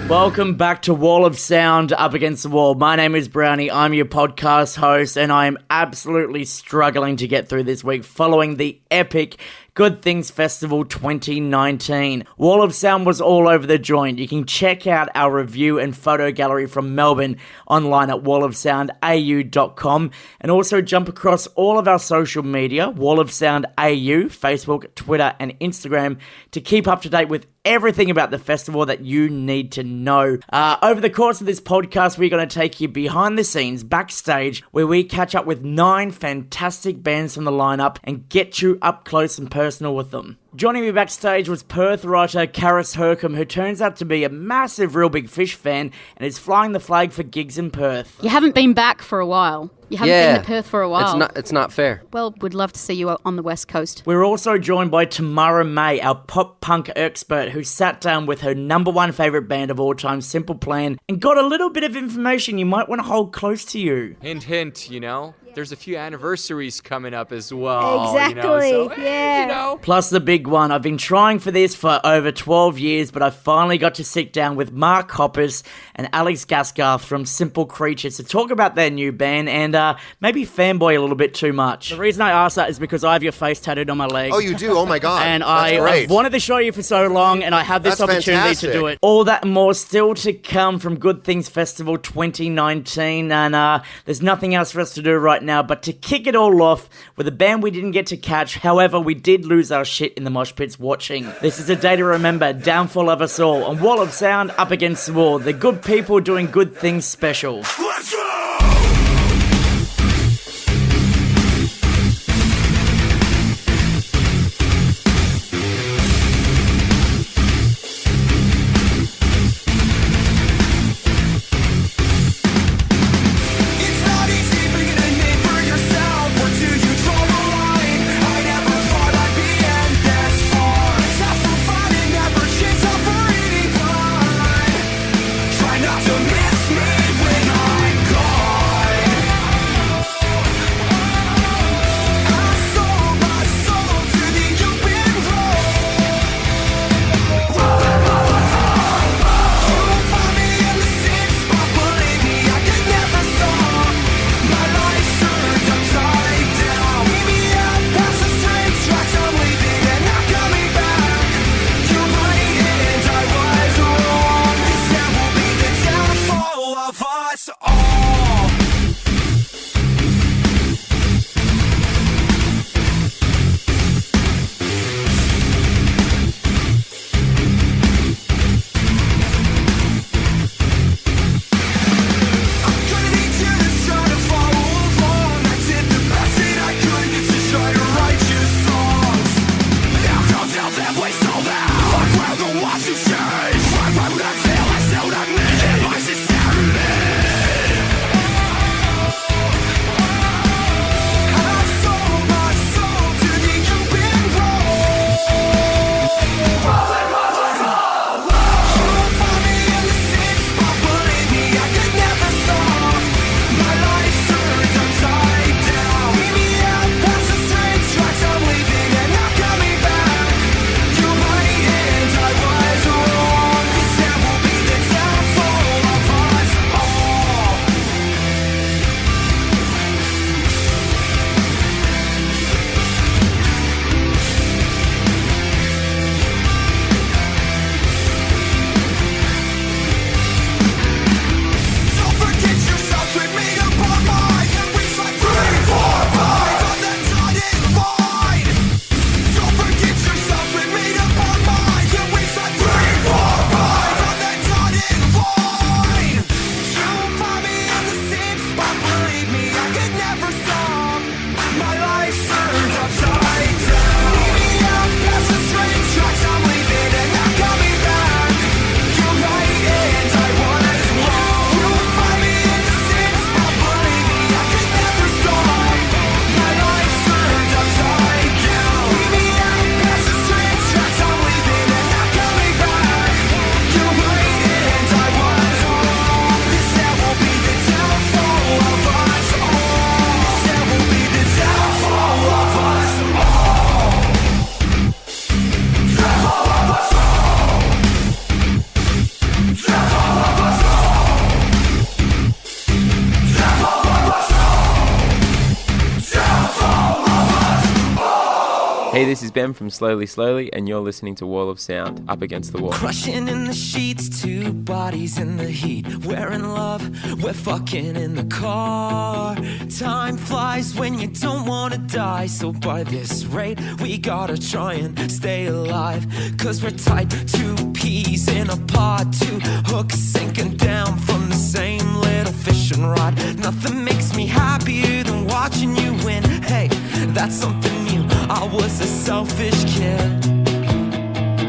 Welcome back to Wall of Sound, Up Against the Wall. My name is Brownie. I'm your podcast host, and I am absolutely struggling to get through this week following the epic Good Things Festival 2019. Wall of Sound was all over the joint. You can check out our review and photo gallery from Melbourne online at wallofsoundau.com, and also jump across all of our social media, Wall of Sound AU, Facebook, Twitter and Instagram, to keep up to date with everything about the festival that you need to know. Over the course of this podcast, we're going to take you behind the scenes, backstage, where we catch up with 9 fantastic bands from the lineup and get you up close and personal with them. Joining me backstage was Perth writer Carys Hurcom, who turns out to be a massive Real Big Fish fan and is flying the flag for gigs in Perth. You haven't been back for a while. You haven't been to Perth for a while. It's not fair. Well, we'd love to see you on the West Coast. We're also joined by Tamara May, our pop-punk expert, who sat down with her number one favourite band of all time, Simple Plan, and got a little bit of information you might want to hold close to you. Hint, hint, you know? There's a few anniversaries coming up as well. Exactly, you know? So, yeah. You know. Plus the big one. I've been trying for this for over 12 years, but I finally got to sit down with Mark Hoppus and Alex Gaskarth from Simple Creatures to talk about their new band and maybe fanboy a little bit too much. The reason I asked that is because I have your face tattooed on my leg. Oh, you do? Oh my God. And That's great. I've wanted to show you for so long, and I have this That's opportunity fantastic. to do it. All that and more still to come from Good Things Festival 2019, and there's nothing else for us to do right now but to kick it all off with a band we didn't get to catch. However, we did lose our shit in the mosh pits watching. This is a day to remember, downfall of us all. On Wall of Sound, Up Against the Wall, the good people doing good things special. Let's go! Try not to miss me when I this is Ben from Slowly Slowly, and you're listening to Wall of Sound, Up Against the Wall. Crushing in the sheets, two bodies in the heat. We're in love, we're fucking in the car. Time flies when you don't wanna die. So by this rate, we gotta try and stay alive. Cause we're tied, two peas in a pod, two hooks sinking down from the same little fishing rod. Nothing makes me happier than watching you win. Hey, that's something new, I was a selfish kid.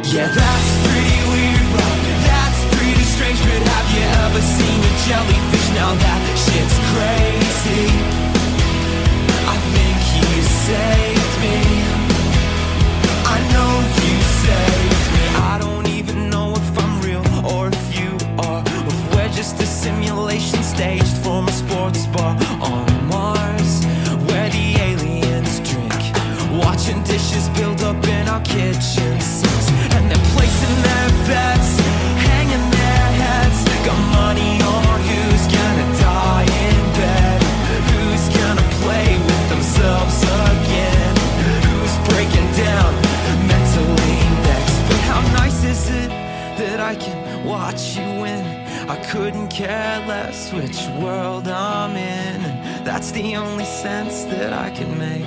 Yeah, that's pretty weird, right? That's pretty strange, but have you ever seen a jellyfish? Now that shit's crazy. I think you saved me. I know you saved me. I don't even know if I'm real or if you are, or if we're just a simulation staged from a sports bar on Mars, where the aliens drink, watching dishes build up in our kitchen sinks, and they're placing their bets, hanging their heads. Got money on who's gonna die in bed, who's gonna play with themselves again, who's breaking down mentally next. But how nice is it that I can watch you win? I couldn't care less which world I'm in, and that's the only sense that I can make.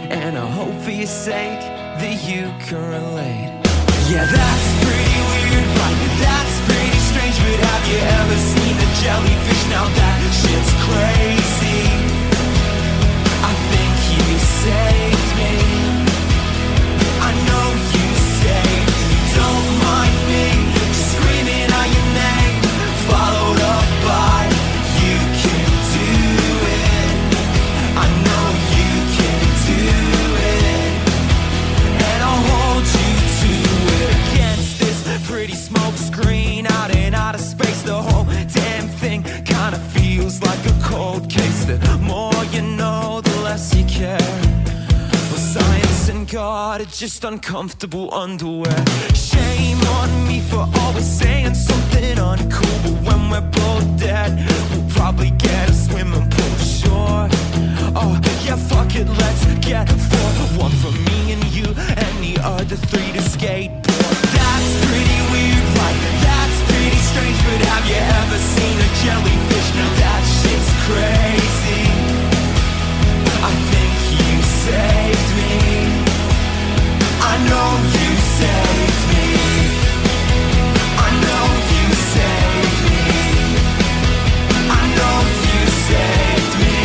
And I hope for your sake that you can relate. Yeah, that's pretty weird, right? That's pretty strange, but have you ever seen a jellyfish? Now that shit's crazy. I think you saved me. I know you saved me. Don't mind me screaming out your name, followed up by you can do it. I know you can do it, and I'll hold you to it. Against this pretty smoke screen out in outer space, the whole damn thing kinda feels like a cold case. The more you know, the less you care. Well, science and God are just uncomfortable underwear. Shame on me for always saying something uncool, but when we're both dead, we'll probably get a swimming pool, sure. Oh, yeah, fuck it, let's get four. One for me and you, and the other three to skateboard. That's pretty weird, right? That's pretty strange, but have you ever seen a jellyfish? Now that shit's crazy. I think you saved me. I know you saved me. I know you saved me. I know you saved me.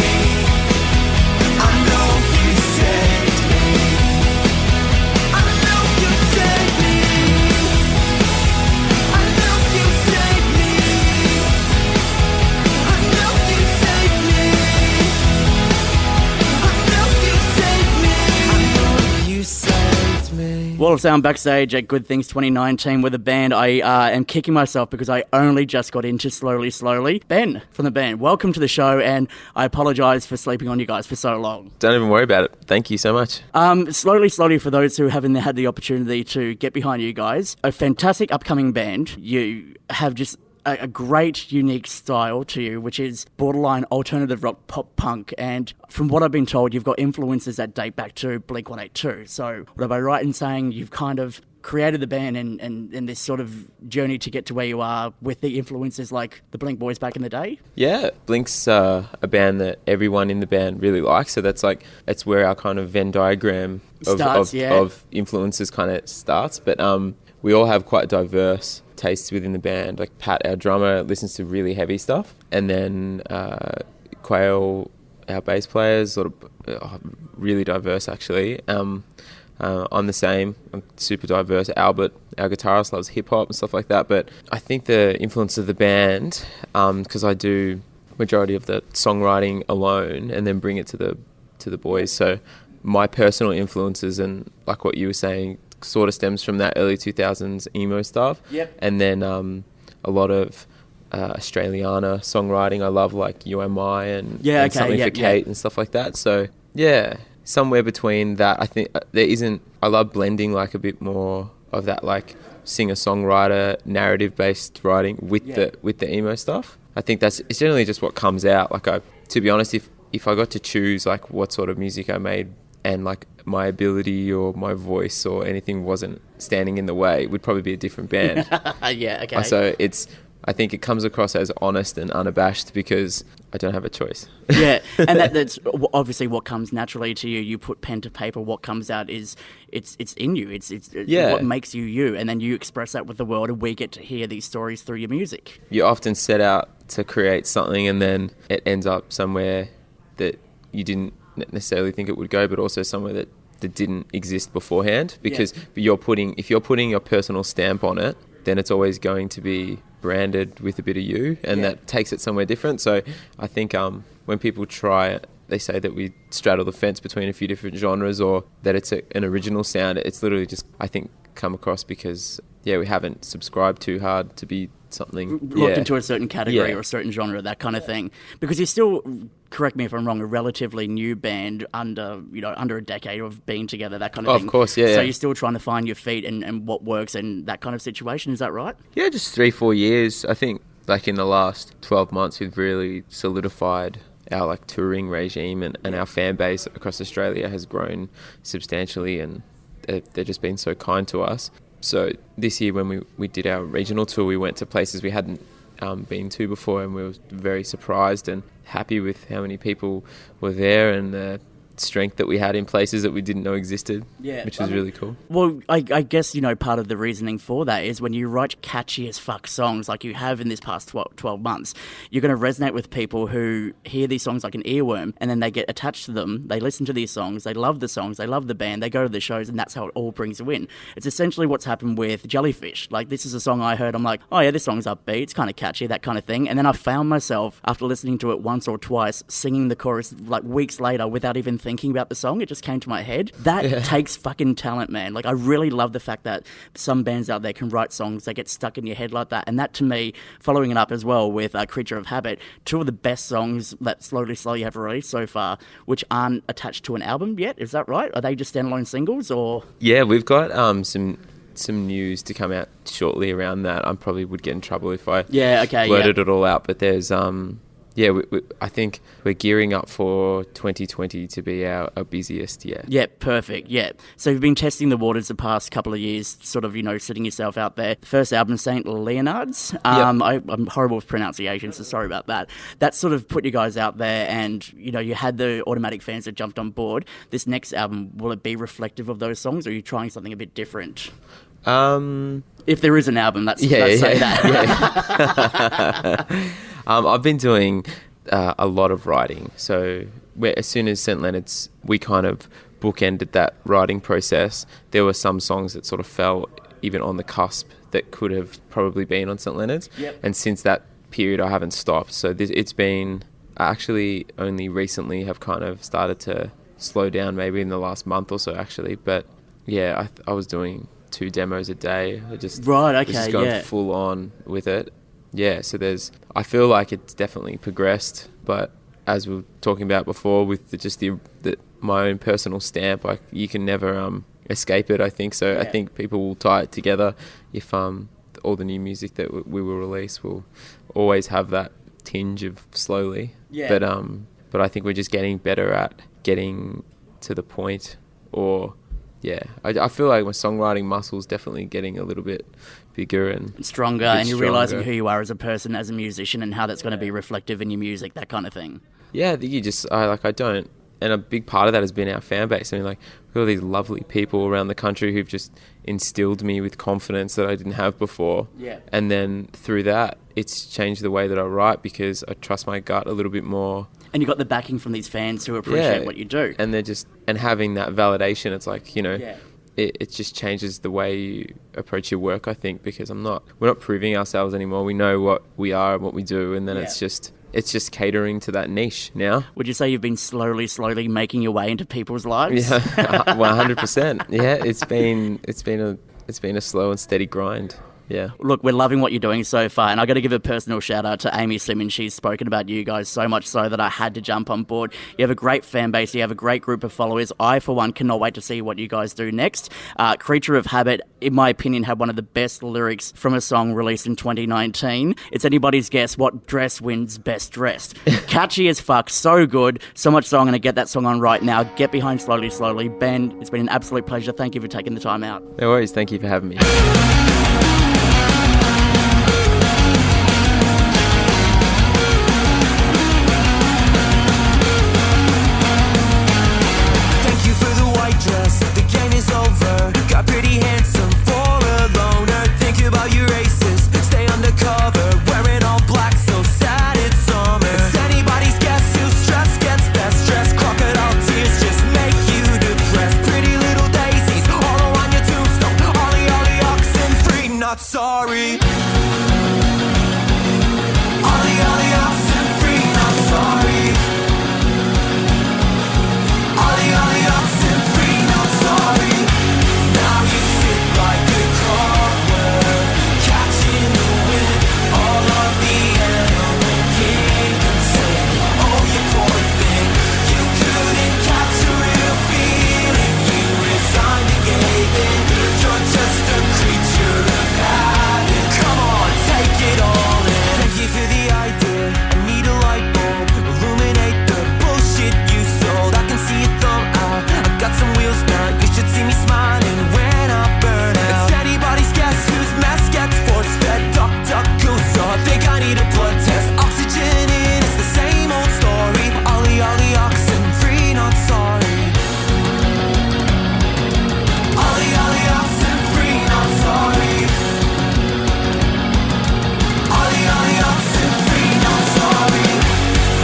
I know you saved me. I know you saved me. I know you saved me. I know you saved me. I know you saved me. I know you saved me. Wall of Sound backstage at Good Things 2019 with a band. I am kicking myself because I only just got into Slowly Slowly. Ben from the band, welcome to the show, and I apologise for sleeping on you guys for so long. Don't even worry about it. Thank you so much. Slowly Slowly, for those who haven't had the opportunity to get behind you guys, a fantastic upcoming band. You have just a great, unique style to you, which is borderline alternative rock pop punk. And from what I've been told, you've got influences that date back to Blink-182. So would I be right in saying you've kind of created the band and this sort of journey to get to where you are with the influences like the Blink Boys back in the day? Yeah, Blink's a band that everyone in the band really likes. So that's where our kind of Venn diagram of influences kind of starts. But we all have quite diverse tastes within the band. Like Pat, our drummer, listens to really heavy stuff, and then Quail, our bass player, is sort of really diverse actually. I'm the same. I'm super diverse. Albert, our guitarist, loves hip hop and stuff like that. But I think the influence of the band, because I do majority of the songwriting alone, and then bring it to the boys. So my personal influences, and like what you were saying, sort of stems from that early 2000s emo stuff. Yep. And then a lot of Australiana songwriting. I love like You Am I and Something for Kate and stuff like that. So yeah, somewhere between that. I think I love blending like a bit more of that like singer-songwriter narrative-based writing with the emo stuff. I think it's generally just what comes out. Like to be honest, if I got to choose like what sort of music I made and like my ability or my voice or anything wasn't standing in the way, we'd probably be a different band. Yeah, okay. So I think it comes across as honest and unabashed because I don't have a choice. Yeah, and that's obviously what comes naturally to you. You put pen to paper, what comes out is it's in you. It's what makes you you, and then you express that with the world, and we get to hear these stories through your music. You often set out to create something, and then it ends up somewhere that you didn't necessarily think it would go, but also somewhere that didn't exist beforehand. Because if you're putting your personal stamp on it, then it's always going to be branded with a bit of you, and that takes it somewhere different. So I think when people try it, they say that we straddle the fence between a few different genres, or that it's an original sound. It's literally just, I think, come across because we haven't subscribed too hard to be something locked into a certain category or a certain genre, that kind of thing. Because you're still, correct me if I'm wrong, a relatively new band under a decade of being together, that kind of thing. Of course, yeah. So you're still trying to find your feet and what works and that kind of situation. Is that right? Yeah, just 3-4 years. I think like in the last 12 months, we've really solidified our like touring regime, and our fan base across Australia has grown substantially, and they've just been so kind to us. So this year when we did our regional tour, we went to places we hadn't been to before, and we were very surprised and happy with how many people were there and the strength that we had in places that we didn't know existed, which was really cool. Well, I guess, part of the reasoning for that is when you write catchy as fuck songs like you have in this past 12 months, you're going to resonate with people who hear these songs like an earworm, and then they get attached to them, they listen to these songs, they love the band, they go to the shows, and that's how it all brings you in. It's essentially what's happened with Jellyfish. Like, this is a song I heard, I'm like, oh yeah, this song's upbeat, it's kind of catchy, that kind of thing, and then I found myself, after listening to it once or twice, singing the chorus like weeks later without even thinking about the song. It just came to my head. That takes fucking talent, man. Like, I really love the fact that some bands out there can write songs that get stuck in your head like that. And that, to me, following it up as well with Creature of Habit, two of the best songs that Slowly have released so far, which aren't attached to an album yet. Is that right? Are they just standalone singles, or? Yeah, we've got some news to come out shortly around that. I probably would get in trouble if I blurted it all out, but there's I think we're gearing up for 2020 to be our busiest, Yeah, perfect, So you've been testing the waters the past couple of years, sort of, setting yourself out there. The first album, St. Leonard's. I'm horrible with pronunciation, so sorry about that. That sort of put you guys out there, and, you had the automatic fans that jumped on board. This next album, will it be reflective of those songs, or are you trying something a bit different? If there is an album, let's say that. I've been doing a lot of writing. So as soon as St. Leonard's, we kind of bookended that writing process. There were some songs that sort of fell even on the cusp that could have probably been on St. Leonard's. Yep. And since that period, I haven't stopped. So it's been, I actually only recently have kind of started to slow down, maybe in the last month or so, actually. But yeah, I was doing 2 demos a day. I just going full on with it. Yeah, so I feel like it's definitely progressed, but as we were talking about before, with my own personal stamp, you can never escape it, I think. So I think people will tie it together if all the new music that we will release will always have that tinge of slowly. Yeah. But I think we're just getting better at getting to the point, or I feel like my songwriting muscle's definitely getting a little bit bigger and stronger, and you're realising who you are as a person, as a musician, and how that's going to be reflective in your music, that kind of thing. Yeah, I think and a big part of that has been our fan base. I mean, like, we've got all these lovely people around the country who've just instilled me with confidence that I didn't have before. Yeah. And then through that, it's changed the way that I write, because I trust my gut a little bit more. And you got the backing from these fans who appreciate what you do. And and having that validation, it's like, it just changes the way you approach your work, I think, because we're not proving ourselves anymore. We know what we are and what we do, and then it's just catering to that niche now. Would you say you've been slowly making your way into people's lives? Yeah, 100%. Yeah, it's been a slow and steady grind. Yeah. Look, we're loving what you're doing so far, and I got to give a personal shout out to Amy Simmons. She's spoken about you guys so much so that I had to jump on board. You have a great fan base. You have a great group of followers. I, for one, cannot wait to see what you guys do next. Creature of Habit, in my opinion, had one of the best lyrics from a song released in 2019. It's anybody's guess what dress wins best dressed. Catchy as fuck, so good, so much so I'm going to get that song on right now. Get behind Slowly Slowly. Ben, it's been an absolute pleasure. Thank you for taking the time out. No worries. Thank you for having me. Got pretty handsome for a loner. Think about your aces, stay undercover, wearing all black, so sad it's summer. It's anybody's guess whose stress gets best dressed. Crocodile tears just make you depressed. Pretty little daisies all on your tombstone. Ollie, ollie, oxen free, not sorry. Ollie, ollie, oxen free, not sorry. Ollie, ollie, oxen free, not sorry. Now you sit like a clockwork, catching the wind. All of the animal kingdoms sing. Oh, you poor thing, you couldn't catch a real feeling. You resigned and gave in. You're just a creature of habit. Come on, take it all in. Thank you for the idea. I need a light bulb, illuminate the bullshit you sold. I can see it thumb out. I got some wheels now. You should see me smiling when I burn out. It's anybody's guess whose mess gets force fed. Duck, duck, goose. So I think I need a blood test. Oxygen in, it's the same old story. Ollie, ollie, oxen free, not sorry. Ollie, ollie, oxen free, not sorry. Ollie, ollie, oxen free, not sorry.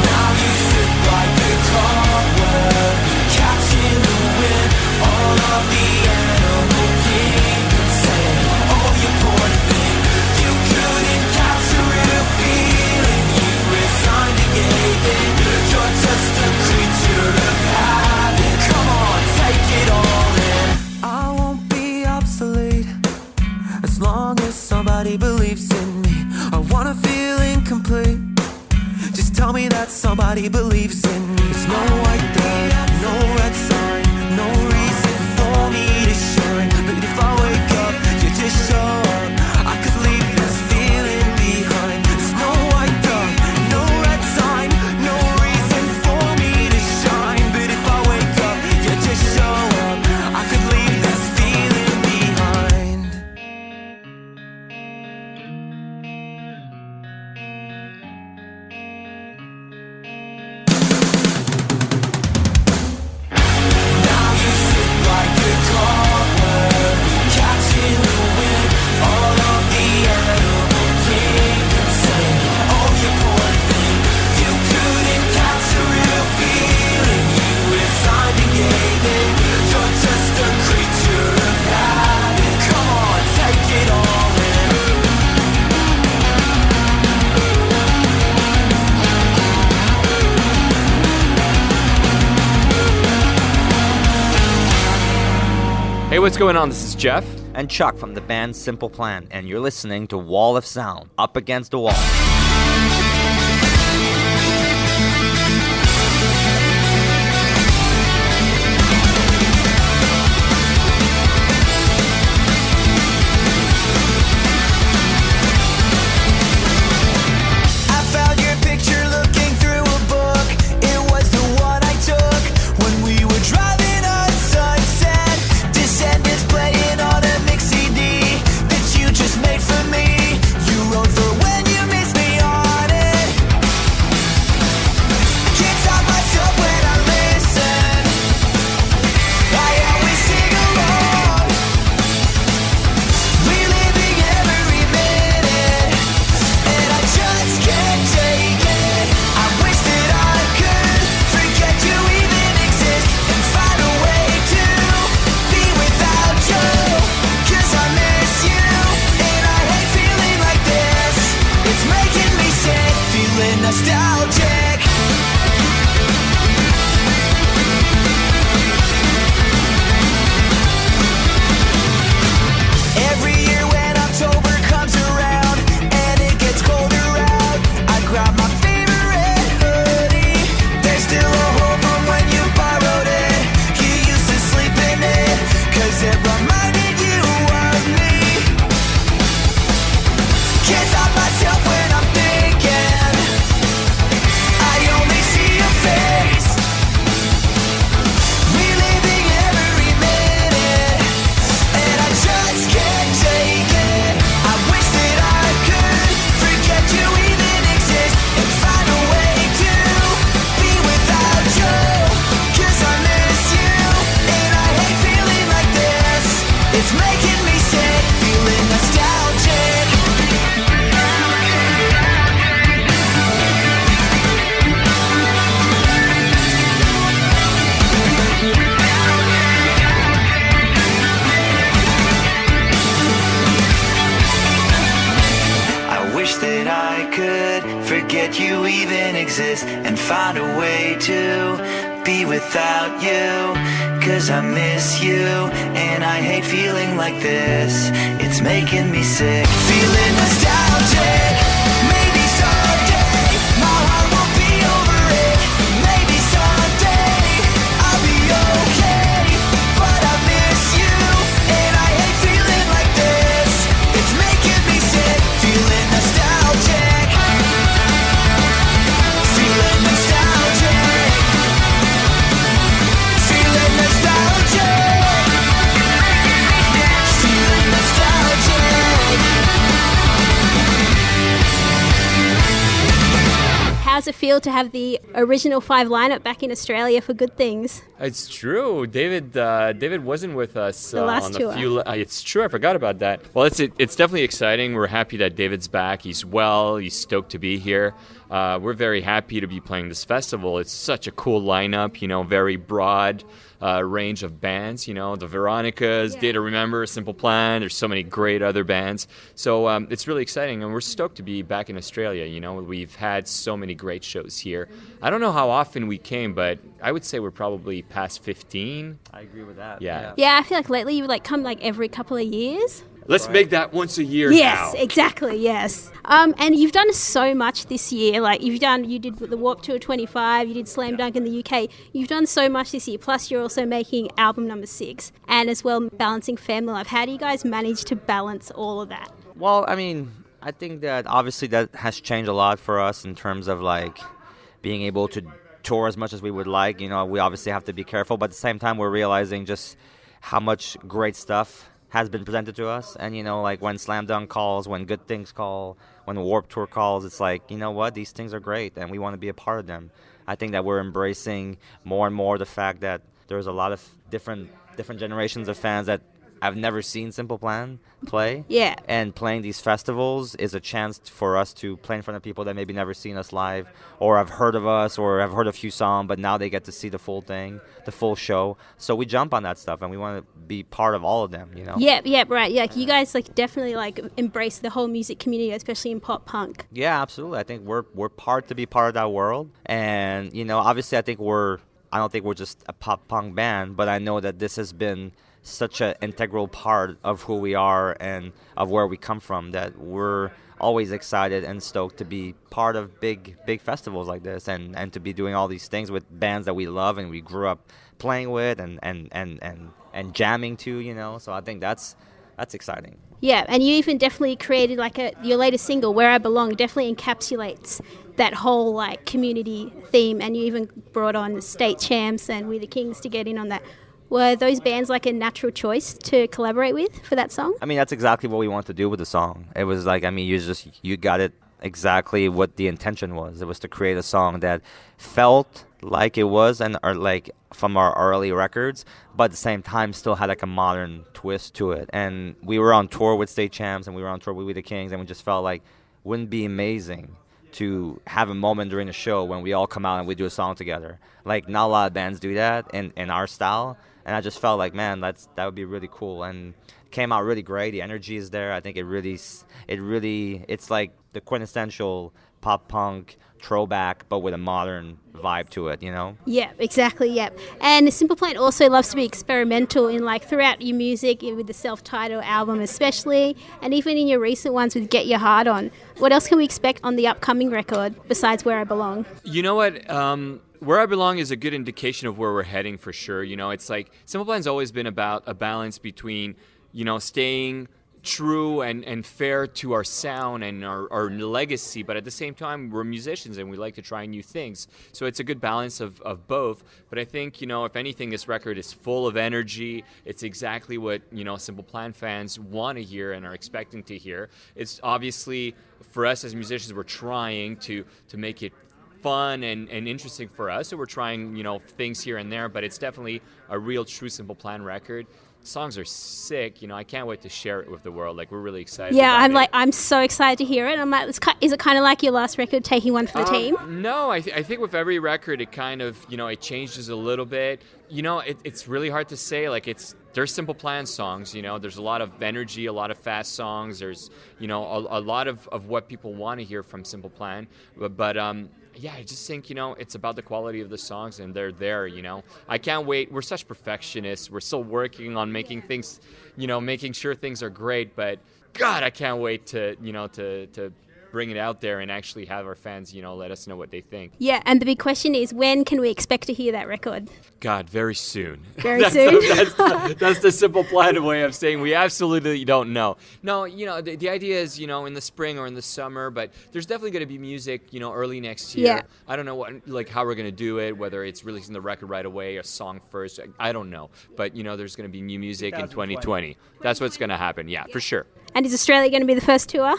Now you sit like a clockwork, catching the wind. All of the animal kingdoms sing. Oh, you poor thing, you couldn't catch a real feeling. You resigned and gave in. You're just a creature of habit. Come on, take it all in. I won't be obsolete as long as somebody believes in me. I wanna feel incomplete. Just tell me that somebody believes in me. There's no white dove, no red sign, no reason for me to shine. But if I wake up, you just show up, I could leave this feeling behind. There's no white dove, no red sign, no reason for me to shine. But if I wake up, you just show up, I could leave this feeling behind. Now you sit like a clockwork, catching the wind. All of the animal kingdoms sing. Oh, you poor thing, you couldn't catch a real feeling. You resigned and gave in. You're just a creature of habit. Come on, take it all in. Hey, what's going on? This is Jeff. And Chuck from the band Simple Plan, and you're listening to Wall of Sound, Up Against a Wall. I found your picture looking through a book. It was the one I took when we were driving on Sunset. Descendants playing on a mix CD that you just made for me. You wrote for when you miss me on I could forget you even exist and find a way to be without you. 'Cause I miss you and I hate feeling like this. It's making me sick. Feeling nostalgic. Maybe someday my heart will be over it. Maybe someday I'll be okay. But I miss you and I hate feeling like this. It's making me sick. Feeling nostalgic. Feeling nostalgic. Feeling nostalgic. Feeling nostalgic. How's it feel to have the original 5 lineup back in Australia for Good Things? It's true. David wasn't with us The last on the tour. few. It's true. I forgot about that. Well, it's definitely exciting. We're happy that David's back. He's well. He's stoked to be here. We're very happy to be playing this festival. It's such a cool lineup. Very broad range of bands. The Veronicas, Yeah. Day to Remember, Simple Plan. There's so many great other bands. So it's really exciting, and we're stoked to be back in Australia. We've had so many great shows here. I don't know how often we came, but I would say we're probably past 15. I agree with that. Yeah. Yeah, I feel like lately you would come every couple of years. Let's make that once a year Yes, now. exactly, yes. And you've done so much this year. You did the Warped Tour 25, you did Slam Dunk in the UK. You've done so much this year. Plus, you're also making album number 6 and as well balancing family life. How do you guys manage to balance all of that? Well, I think that obviously that has changed a lot for us in terms of being able to tour as much as we would like. We obviously have to be careful, but at the same time we're realizing just how much great stuff has been presented to us. And when Slam Dunk calls, when Good Things call, when the Warped Tour calls, it's what, these things are great and we want to be a part of them. I think that we're embracing more and more the fact that there's a lot of different generations of fans that I've never seen Simple Plan play. Yeah. And playing these festivals is a chance for us to play in front of people that maybe never seen us live or have heard of us or have heard a few songs, but now they get to see the full thing, the full show. So we jump on that stuff and we want to be part of all of them, Yeah, right. Yeah, you guys definitely embrace the whole music community, especially in pop punk. Yeah, absolutely. I think we're to be part of that world. And, obviously I don't think we're just a pop punk band, but I know that this has been such an integral part of who we are and of where we come from that we're always excited and stoked to be part of big festivals like this and to be doing all these things with bands that we love and we grew up playing with and jamming to, so I think that's exciting. Yeah, and you even definitely created your latest single, Where I Belong, definitely encapsulates that whole community theme, and you even brought on State Champs and We the Kings to get in on that. Were those bands a natural choice to collaborate with for that song? That's exactly what we want to do with the song. It was you got it exactly what the intention was. It was to create a song that felt like it was from our early records, but at the same time still had a modern twist to it. And we were on tour with State Champs and we were on tour with We the Kings, and we just felt wouldn't it be amazing to have a moment during the show when we all come out and we do a song together. Not a lot of bands do that in our style. And I just felt man, that would be really cool. And it came out really great. The energy is there. I think it's the quintessential pop punk throwback, but with a modern vibe to it, Yeah, exactly, yeah. And Simple Plan also loves to be experimental in throughout your music, with the self-titled album especially, and even in your recent ones with Get Your Heart On. What else can we expect on the upcoming record besides Where I Belong? You know what? Where I Belong is a good indication of where we're heading for sure. It's Simple Plan's always been about a balance between, staying true and fair to our sound and our legacy, but at the same time we're musicians and we like to try new things, so it's a good balance of both. But I think if anything, this record is full of energy. It's exactly what Simple Plan fans want to hear and are expecting to hear. It's obviously, for us as musicians, we're trying to make it fun and interesting for us, so we're trying things here and there, but it's definitely a real true Simple Plan record. Songs are sick, I can't wait to share it with the world. We're really excited. Yeah, about it. I'm so excited to hear it. Is it kind of like your last record, taking one for the team? No, I think with every record it kind of, it changes a little bit. It's really hard to say. Like, there's Simple Plan songs, there's a lot of energy, a lot of fast songs. There's, a lot of what people want to hear from Simple Plan. But I just think, it's about the quality of the songs, and they're there, I can't wait. We're such perfectionists. We're still working on making things, making sure things are great. But, God, I can't wait to bring it out there and actually have our fans, let us know what they think. Yeah, and the big question is, when can we expect to hear that record? God, very soon. Very soon? That's the Simple Plan way of saying we absolutely don't know. No, the idea is, in the spring or in the summer, but there's definitely going to be music, early next year. Yeah. I don't know how we're going to do it, whether it's releasing the record right away, a song first. I don't know. But, there's going to be new music in 2020. That's what's going to happen. Yeah, for sure. And is Australia going to be the first tour?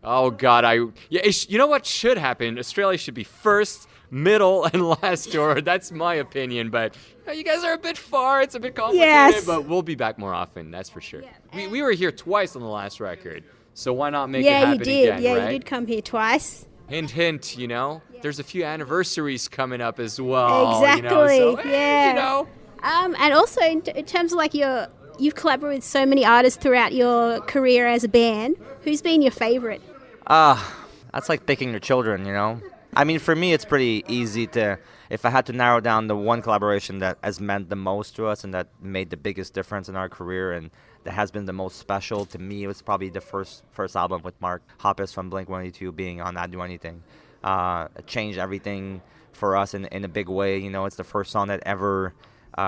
Oh, God, you know what should happen? Australia should be first, middle, and last tour. That's my opinion, but you guys are a bit far. It's a bit complicated, but we'll be back more often, that's for sure. Yeah. We were here twice on the last record, so why not make it happen again, Yeah, right? you did come here twice. Hint, hint, There's a few anniversaries coming up as well. Exactly, So, and also, in terms of you've collaborated with so many artists throughout your career as a band. Who's been your favorite? That's like picking your children, I mean, for me, it's pretty easy if I had to narrow down the one collaboration that has meant the most to us and that made the biggest difference in our career and that has been the most special to me, it was probably the first album with Mark Hoppus from Blink-182 being on I'd Do Anything. It changed everything for us in a big way. It's the first song that ever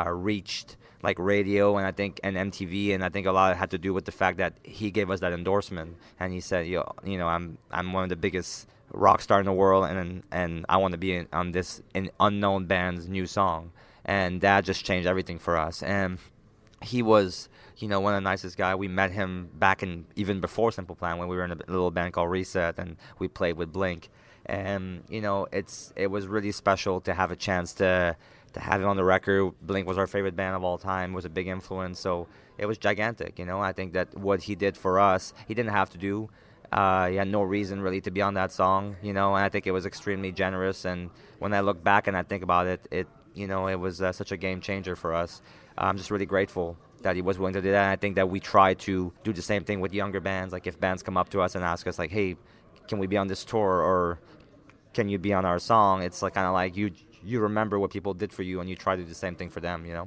reached like radio and MTV, and I think a lot of it had to do with the fact that he gave us that endorsement and he said, I'm one of the biggest rock star in the world and I want to be on this unknown band's new song, and that just changed everything for us. And he was one of the nicest guys. We met him back even before Simple Plan when we were in a little band called Reset and we played with Blink, and it was really special to have a chance to have it on the record. Blink was our favorite band of all time, was a big influence, so it was gigantic, I think that what he did for us, he didn't have to do. He had no reason really to be on that song, and I think it was extremely generous, and when I look back and I think about it, it was such a game changer for us. I'm just really grateful that he was willing to do that, and I think that we try to do the same thing with younger bands. Like if bands come up to us and ask us like, hey, can we be on this tour, or can you be on our song? It's like kind of like you remember what people did for you and you try to do the same thing for them, Yeah.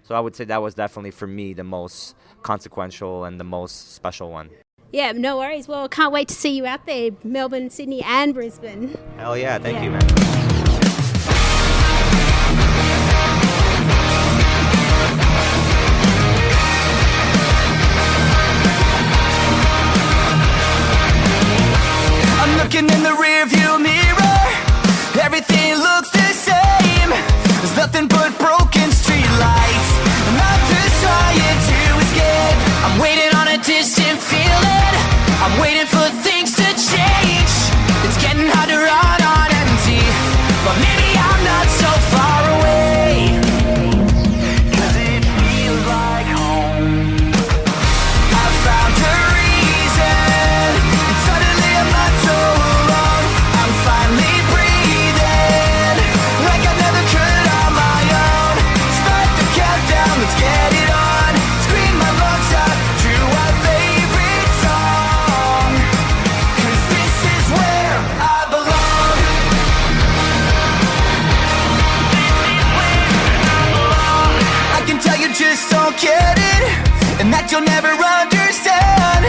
So I would say that was definitely for me the most consequential and the most special one. Yeah, no worries. Well, can't wait to see you out there, Melbourne, Sydney and Brisbane. Hell yeah, thank you, man. I'm looking in the rearview mirror. Everything looks the same. There's nothing but broken streetlights. I'm not just trying to escape. I'm waiting on a distant feeling. I'm waiting for things to change. It's getting hard to run on empty, but maybe I'm not so far away. 'Cause it feels like home. I found a reason, and suddenly I'm not so alone. I'm finally breathing like I never could on my own. Start the countdown, let's get it on. Scream my lungs out to our favorite song. 'Cause this is where I belong. I can tell you just don't get it, and that you'll never understand.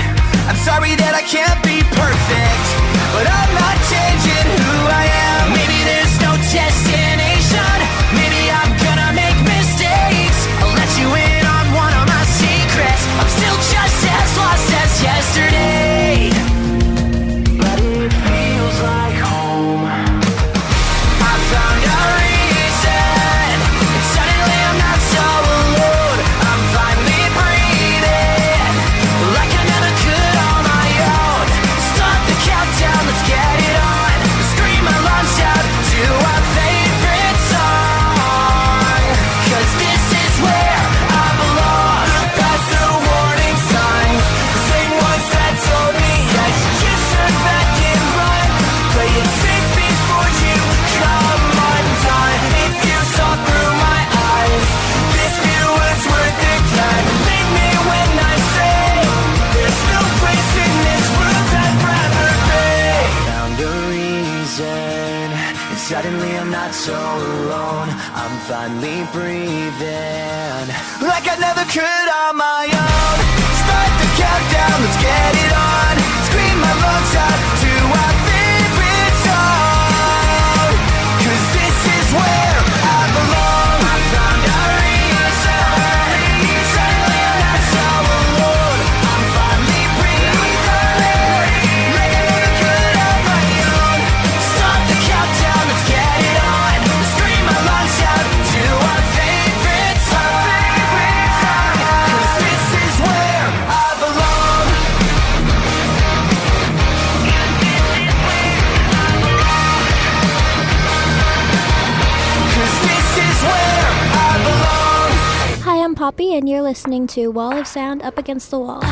I'm sorry that I can't be perfect, but I'm not changing who I am. Maybe there's no destination. Maybe I'm gonna make mistakes. I'll let you in on one of my secrets. I'm still just as lost as yesterday, but it feels like home. I found a reason, and suddenly I'm not so alone. I'm finally breathing like I never could on my own. Start the countdown, let's get it Suddenly I'm not so alone, I'm finally breathing like I never could on my own. Start the countdown, let's get it on. Scream my lungs out to our favorite song, 'cause this is where I belong. I found ARIAs, suddenly I'm not so alone, I'm finally breathing like I never could on my own. Start the countdown, let's get it on. Scream my lungs out to our favorite song, 'cause this is where I belong. 'Cause this is where I belong. Hi, I'm Poppy, and you're listening to Wall of Sound Up Against the Wall.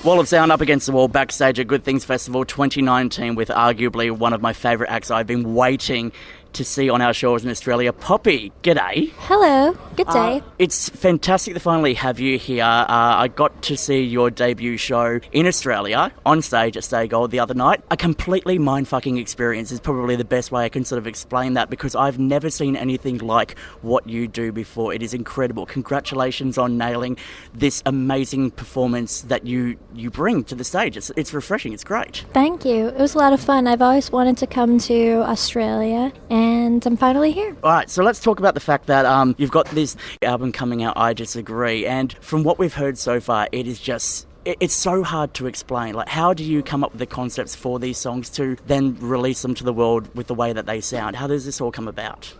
Wall of Sound Up Against the Wall backstage at Good Things Festival 2019 with arguably one of my favourite acts I've been waiting to see on our shores in Australia. Poppy, g'day. Hello, good day. It's fantastic to finally have you here. I got to see your debut show in Australia on stage at Stay Gold the other night. A completely mind-fucking experience is probably the best way I can sort of explain that, because I've never seen anything like what you do before. It is incredible. Congratulations on nailing this amazing performance that you bring to the stage. It's refreshing. It's great. Thank you. It was a lot of fun. I've always wanted to come to Australia, and I'm finally here. All right, so let's talk about the fact that you've got this album coming out, I Disagree, and from what we've heard so far, it is just... It's so hard to explain. Like, how do you come up with the concepts for these songs to then release them to the world with the way that they sound? How does this all come about?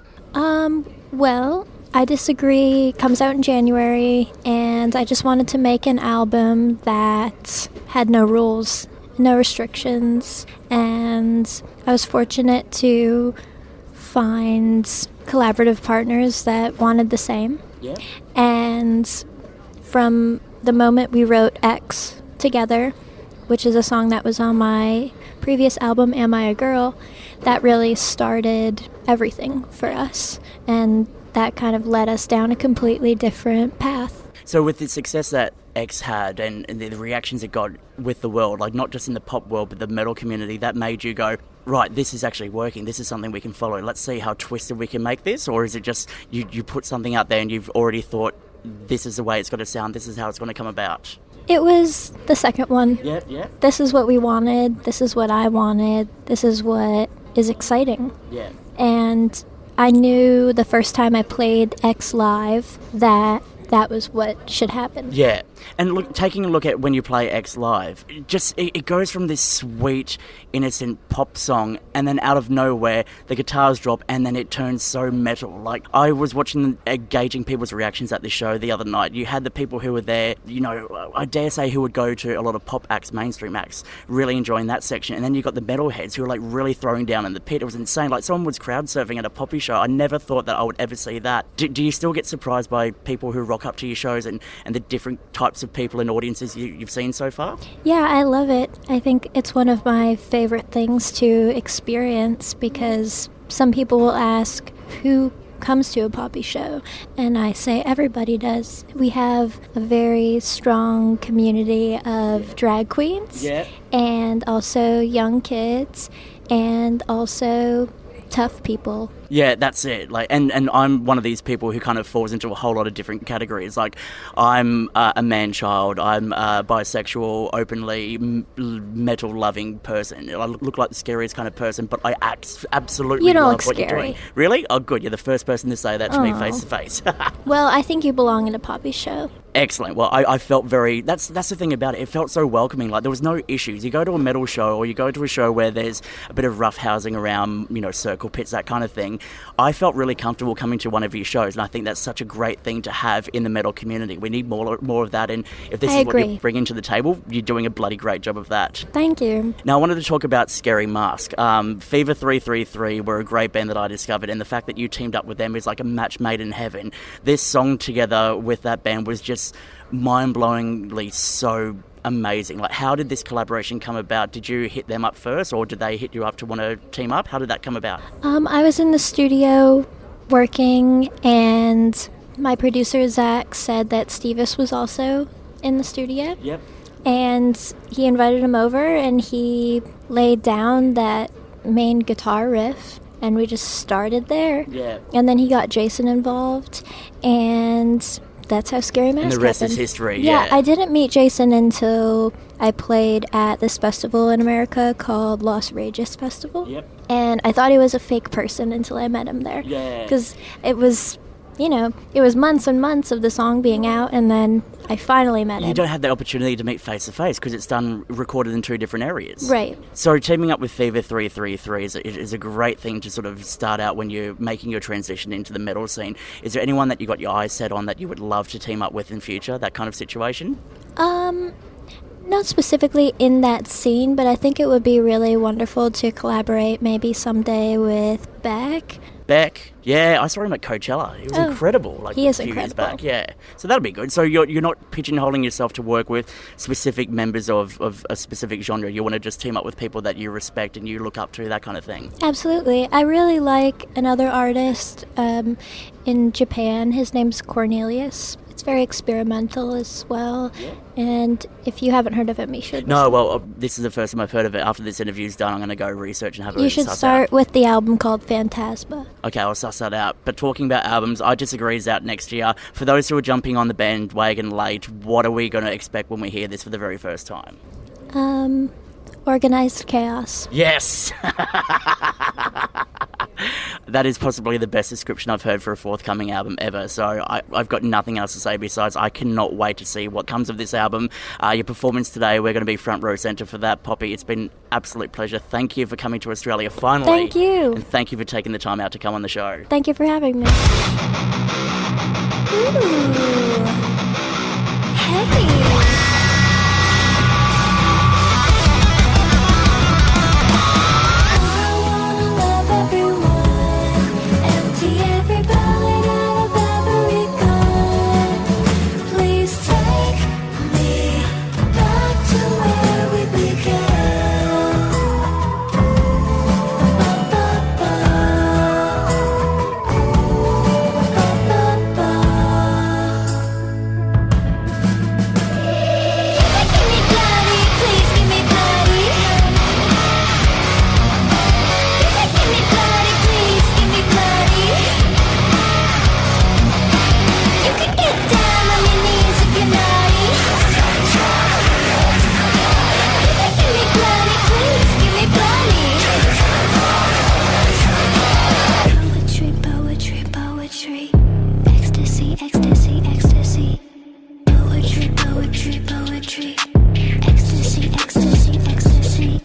Well, I Disagree comes out in January, and I just wanted to make an album that had no rules, no restrictions, and I was fortunate to find collaborative partners that wanted the same. Yeah. And from the moment we wrote X together, which is a song that was on my previous album, Am I a Girl, that really started everything for us. And that kind of led us down a completely different path. So with the success that X had and the reactions it got with the world, like not just in the pop world but the metal community, that made you go, right, this is actually working, this is something we can follow, let's see how twisted we can make this? Or is it just you put something out there and you've already thought, this is the way it's going to sound, this is how it's going to come about? It was the second one. Yeah. This is what we wanted, this is what I wanted, this is what is exciting. Yeah. And I knew the first time I played X live that was what should happen. Yeah. And look, taking a look at when you play X live, it goes from this sweet, innocent pop song, and then out of nowhere, the guitars drop, and then it turns so metal. Like, I was watching, gauging people's reactions at the show the other night. You had the people who were there, you know, I dare say who would go to a lot of pop acts, mainstream acts, really enjoying that section. And then you got the metalheads who were like really throwing down in the pit. It was insane. Like, someone was crowd surfing at a poppy show. I never thought that I would ever see that. Do you still get surprised by people who rock up to your shows and the different types of people and audiences you've seen so far? Yeah, I love it. I think it's one of my favorite things to experience because some people will ask, who comes to a poppy show? And I say everybody does. We have a very strong community of drag queens, and also young kids, and also tough people. Yeah, that's it. Like, and I'm one of these people who kind of falls into a whole lot of different categories. Like, I'm a man-child. I'm a bisexual, openly metal-loving person. I look like the scariest kind of person, but I absolutely love what you're doing. Really? Oh, good. You're the first person to say that to me face to face. Well, I think you belong in a poppy show. Excellent. Well, I felt very... That's the thing about it. It felt so welcoming. Like, there was no issues. You go to a metal show or you go to a show where there's a bit of rough housing around, you know, circle pits, that kind of thing. I felt really comfortable coming to one of your shows, and I think that's such a great thing to have in the metal community. We need more of that, and if this is what you're bringing to the table, you're doing a bloody great job of that. Thank you. Now, I wanted to talk about Scary Mask. Fever 333 were a great band that I discovered, and the fact that you teamed up with them is like a match made in heaven. This song together with that band was just mind-blowingly so amazing. Like, how did this collaboration come about? Did you hit them up first, or did they hit you up to want to team up? How did that come about? I was in the studio working, and my producer Zach said that Stevis was also in the studio. Yep. And he invited him over, and he laid down that main guitar riff, and we just started there. Yeah. And then he got Jason involved, and that's how Scary Mask happened. And the rest is history, yeah. I didn't meet Jason until I played at this festival in America called Los Rages Festival. Yep. And I thought he was a fake person until I met him there. Yeah. Because it was, you know, it was months and months of the song being out, and then I finally met him. You don't have the opportunity to meet face to face because it's recorded in two different areas. Right. So teaming up with Fever 333 is a great thing to sort of start out when you're making your transition into the metal scene. Is there anyone that you got your eyes set on that you would love to team up with in future, that kind of situation? Not specifically in that scene, but I think it would be really wonderful to collaborate maybe someday with Beck. Beck, yeah, I saw him at Coachella. He was incredible. Like, he is a few incredible. years back, yeah. So that'll be good. So you're not pigeonholing yourself to work with specific members of a specific genre. You want to just team up with people that you respect and you look up to, that kind of thing. Absolutely. I really like another artist in Japan. His name's Cornelius. It's very experimental as well. Yeah. And if you haven't heard of him, you should. No, well, this is the first time I've heard of it. After this interview's done, I'm going to go research and have a You should start with the album called Phantasma. Okay, I'll suss that out. But talking about albums, I Disagree is out next year. For those who are jumping on the bandwagon late, what are we going to expect when we hear this for the very first time? Organized chaos. Yes! That is possibly the best description I've heard for a forthcoming album ever, so I've got nothing else to say besides I cannot wait to see what comes of this album. Your performance today, we're going to be front row centre for that, Poppy. It's been an absolute pleasure. Thank you for coming to Australia finally. Thank you. And thank you for taking the time out to come on the show. Thank you for having me. Ooh. Heavy. Everyone, empty every ballad out of every gun. ecstasy, ecstasy, ecstasy. Poetry, poetry, poetry. Ecstasy, ecstasy, ecstasy.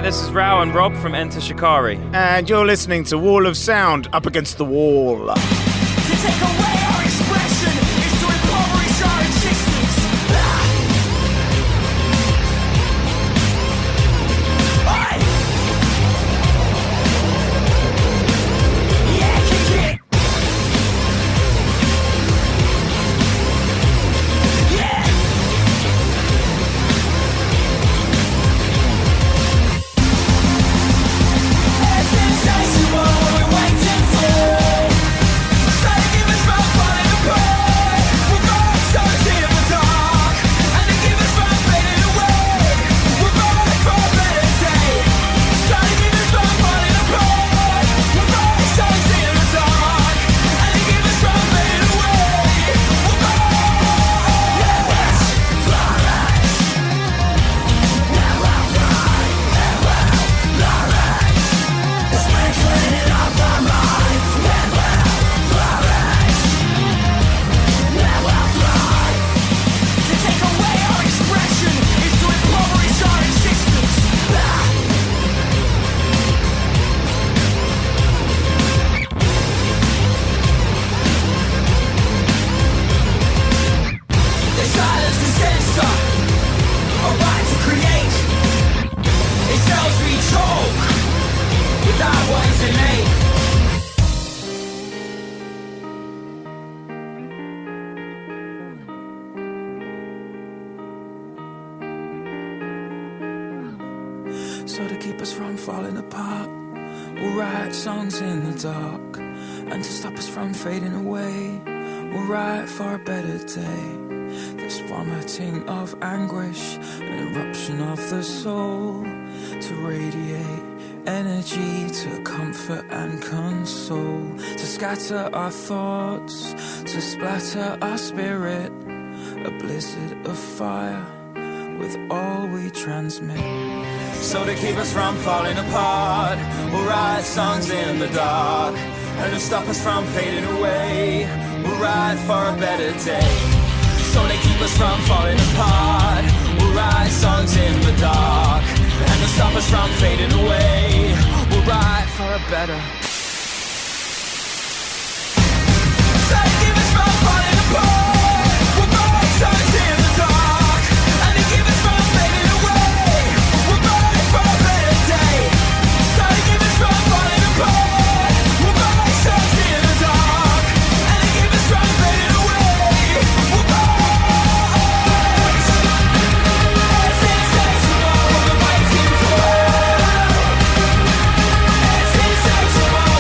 This is Rao and Rob from Enter Shikari. And you're listening to Wall of Sound, Up Against the Wall. To take away our expression is to impoverish our existence. Yeah, kick it. Yeah. So to keep us from falling apart, we'll write songs in the dark. And to stop us from fading away, we'll write for a better day. This vomiting of anguish, an eruption of the soul, to radiate energy, to comfort and console, to scatter our thoughts, to splatter our spirit, a blizzard of fire with all we transmit. So to keep us from falling apart, we'll write songs in the dark. And to stop us from fading away, we'll write for a better day. So they keep us from falling apart, we'll write songs in the dark. And to stop us from fading away, we'll write for a better. So they keep us from falling apart, we'll write songs in the dark. And to keep us from fading away, we'll write for a better day. So they keep us from falling apart, we'll write songs in the dark. And to keep us from fading away, we'll write. It's insatiable, we're waiting for. It's insatiable.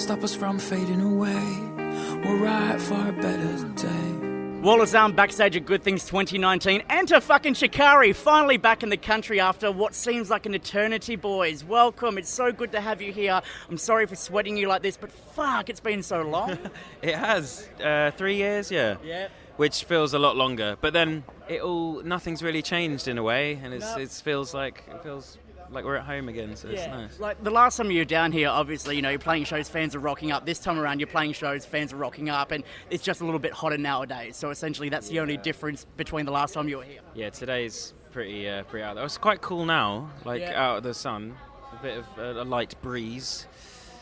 stop us from fading away. We'll ride for a better day. Wall of Sound backstage at Good Things 2019. Enter fucking Shikari, finally back in the country after what seems like an eternity, boys. Welcome, it's so good to have you here. I'm sorry for sweating you like this, but fuck, it's been so long. It has. 3 years, yeah. Yeah. Which feels a lot longer. But then nothing's really changed in a way, and it feels like we're at home again, so it's nice. Like the last time you were down here, obviously, you're playing shows, fans are rocking up. This time around, you're playing shows, fans are rocking up, and it's just a little bit hotter nowadays. So essentially, that's the only difference between the last time you were here. Yeah, today's pretty out there. It's quite cool now, out of the sun, a bit of a light breeze.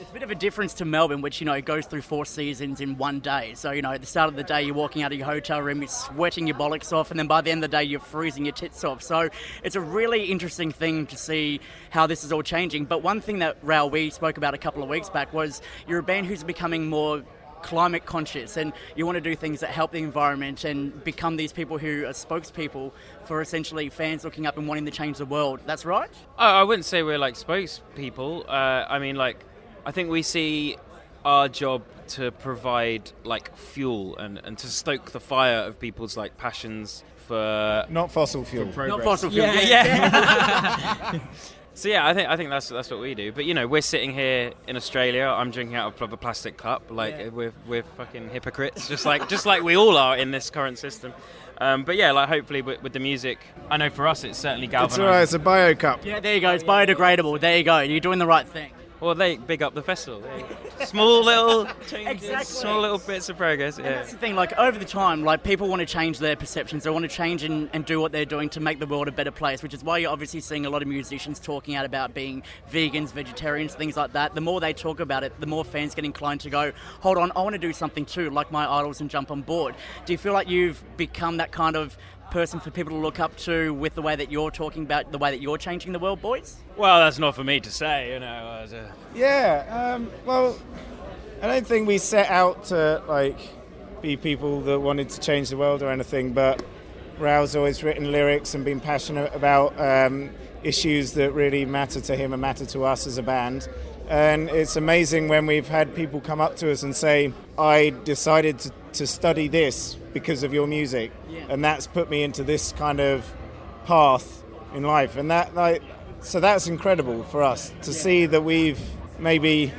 It's a bit of a difference to Melbourne, which, goes through 4 seasons in one day. So, at the start of the day, you're walking out of your hotel room, you're sweating your bollocks off, and then by the end of the day, you're freezing your tits off. So it's a really interesting thing to see how this is all changing. But one thing that, Raoul, we spoke about a couple of weeks back was you're a band who's becoming more climate conscious, and you want to do things that help the environment and become these people who are spokespeople for essentially fans looking up and wanting to change the world. That's right? I wouldn't say we're spokespeople. I think we see our job to provide fuel and to stoke the fire of people's passions for not fossil fuel. Not fossil fuel. Yeah. So yeah, I think that's what we do. But we're sitting here in Australia. I'm drinking out of a plastic cup. We're fucking hypocrites, just like we all are in this current system. But yeah, hopefully with the music, I know for us it's certainly galvanised. It's alright. It's a bio cup. Yeah, there you go. It's biodegradable. There you go. You're doing the right thing. Well, they big up the festival. Small little changes, small little bits of progress. Yeah. And that's the thing, over the time, people want to change their perceptions. They want to change and do what they're doing to make the world a better place, which is why you're obviously seeing a lot of musicians talking out about being vegans, vegetarians, things like that. The more they talk about it, the more fans get inclined to go, hold on, I want to do something too, like my idols, and jump on board. Do you feel like you've become that kind of person for people to look up to with the way that you're talking about the way that you're changing the world, boys? Well, that's not for me to say, Well, I don't think we set out to be people that wanted to change the world or anything, but Raoul's always written lyrics and been passionate about issues that really matter to him and matter to us as a band. And it's amazing when we've had people come up to us and say, I decided to study this because of your music, and that's put me into this kind of path in life. And so that's incredible for us to see that we've maybe,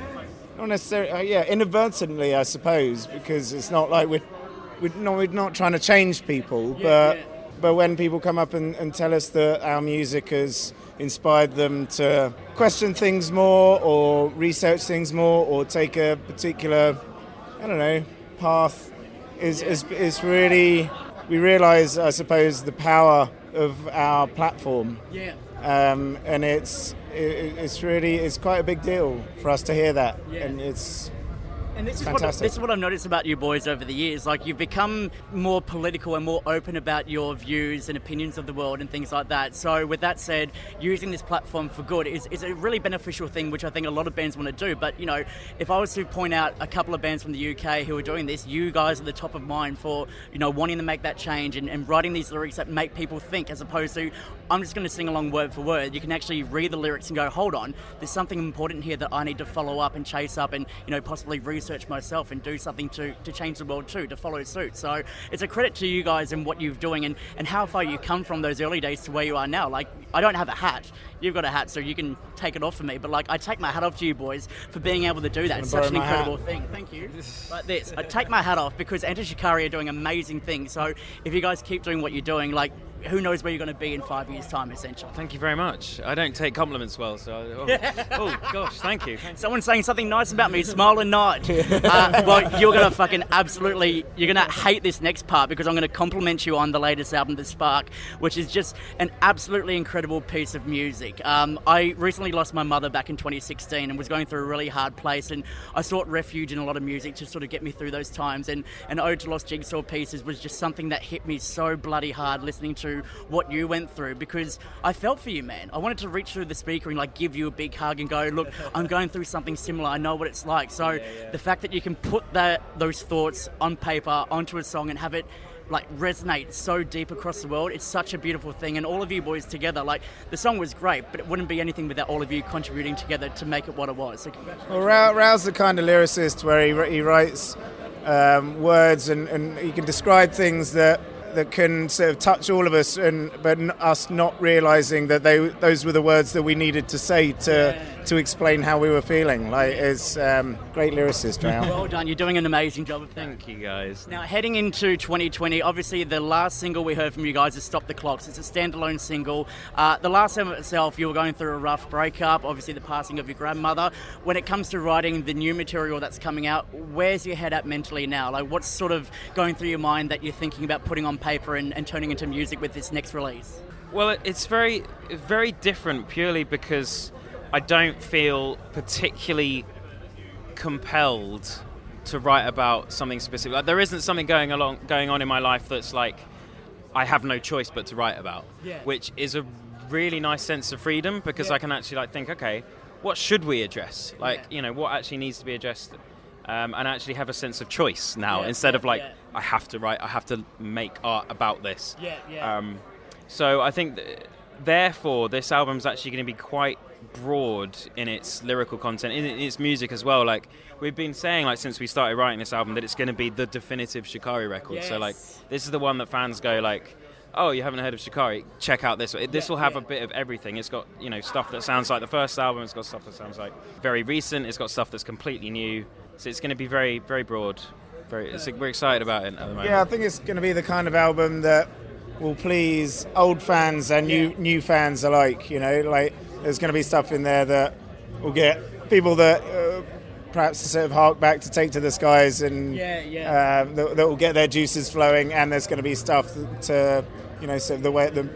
not necessarily, inadvertently, I suppose, because it's not like we're not trying to change people, but when people come up and tell us that our music has inspired them to question things more or research things more or take a particular, path, is really, we realise, I suppose, the power of our platform. Yeah. And it's quite a big deal for us to hear that. Yeah. And it's this fantastic. Is what I've noticed about you boys over the years. You've become more political and more open about your views and opinions of the world and things like that. So with that said, using this platform for good is a really beneficial thing, which I think a lot of bands want to do. But, if I was to point out a couple of bands from the UK who are doing this, you guys are the top of mind for, wanting to make that change and writing these lyrics that make people think, as opposed to, I'm just going to sing along word for word. You can actually read the lyrics and go, hold on, there's something important here that I need to follow up and chase up and, possibly research myself and do something to change the world too, to follow suit. So it's a credit to you guys and what you're doing and how far you come from those early days to where you are now. I don't have a hat. You've got a hat, so you can take it off for me. But I take my hat off to you boys for being able to do that. It's such an incredible thing. Thank you. Like this. I take my hat off because Enter Shikari are doing amazing things. So if you guys keep doing what you're doing, who knows where you're going to be in 5 years' time, essentially. Thank you very much. I don't take compliments well, so... Oh gosh, thank you. Someone's saying something nice about me, smile and nod. Well, you're going to fucking absolutely... You're going to hate this next part because I'm going to compliment you on the latest album, The Spark, which is just an absolutely incredible piece of music. I recently lost my mother back in 2016 and was going through a really hard place, and I sought refuge in a lot of music to sort of get me through those times, and Ode to Lost Jigsaw Pieces was just something that hit me so bloody hard listening to what you went through, because I felt for you, man. I wanted to reach through the speaker and give you a big hug and go, look, I'm going through something similar. I know what it's like. So the fact that you can put those thoughts on paper onto a song and have it like resonate so deep across the world. It's such a beautiful thing, and all of you boys together, like the song was great, but it wouldn't be anything without all of you contributing together to make it what it was. So well, Rao's the kind of lyricist where he writes words and he can describe things that can sort of touch all of us, but us not realising that those were the words that we needed to say to explain how we were feeling. Like, it's great lyricist, Rao. Well done, you're doing an amazing job. Thank you, guys. Now, heading into 2020, obviously the last single we heard from you guys is Stop the Clocks. It's a standalone single. The last album itself, you were going through a rough breakup, obviously the passing of your grandmother. When it comes to writing the new material that's coming out, where's your head at mentally now? Like, what's sort of going through your mind that you're thinking about putting on paper and turning into music with this next release? Well, it's very, very different purely because I don't feel particularly compelled to write about something specific. Like, there isn't something going on in my life that's like I have no choice but to write about, which is a really nice sense of freedom because I can actually like think, okay, what should we address? Like, you know, what actually needs to be addressed, and actually have a sense of choice now instead of like I have to write, I have to make art about this. So I think therefore this album's actually going to be quite broad in its lyrical content, in its music as well. Like, we've been saying, like, since we started writing this album, that it's going to be the definitive Shikari record. So like, this is the one that fans go like, oh, you haven't heard of Shikari? Check out this. This will have a bit of everything. It's got, you know, stuff that sounds like the first album. It's got stuff that sounds like very recent. It's got stuff that's completely new. So it's going to be very, very broad. We're excited about it at the moment. Yeah, I think it's going to be the kind of album that will please old fans and new fans alike. You know, like, there's going to be stuff in there that will get people that perhaps sort of hark back to Take to the Skies and that will get their juices flowing, and there's going to be stuff to, you know, sort of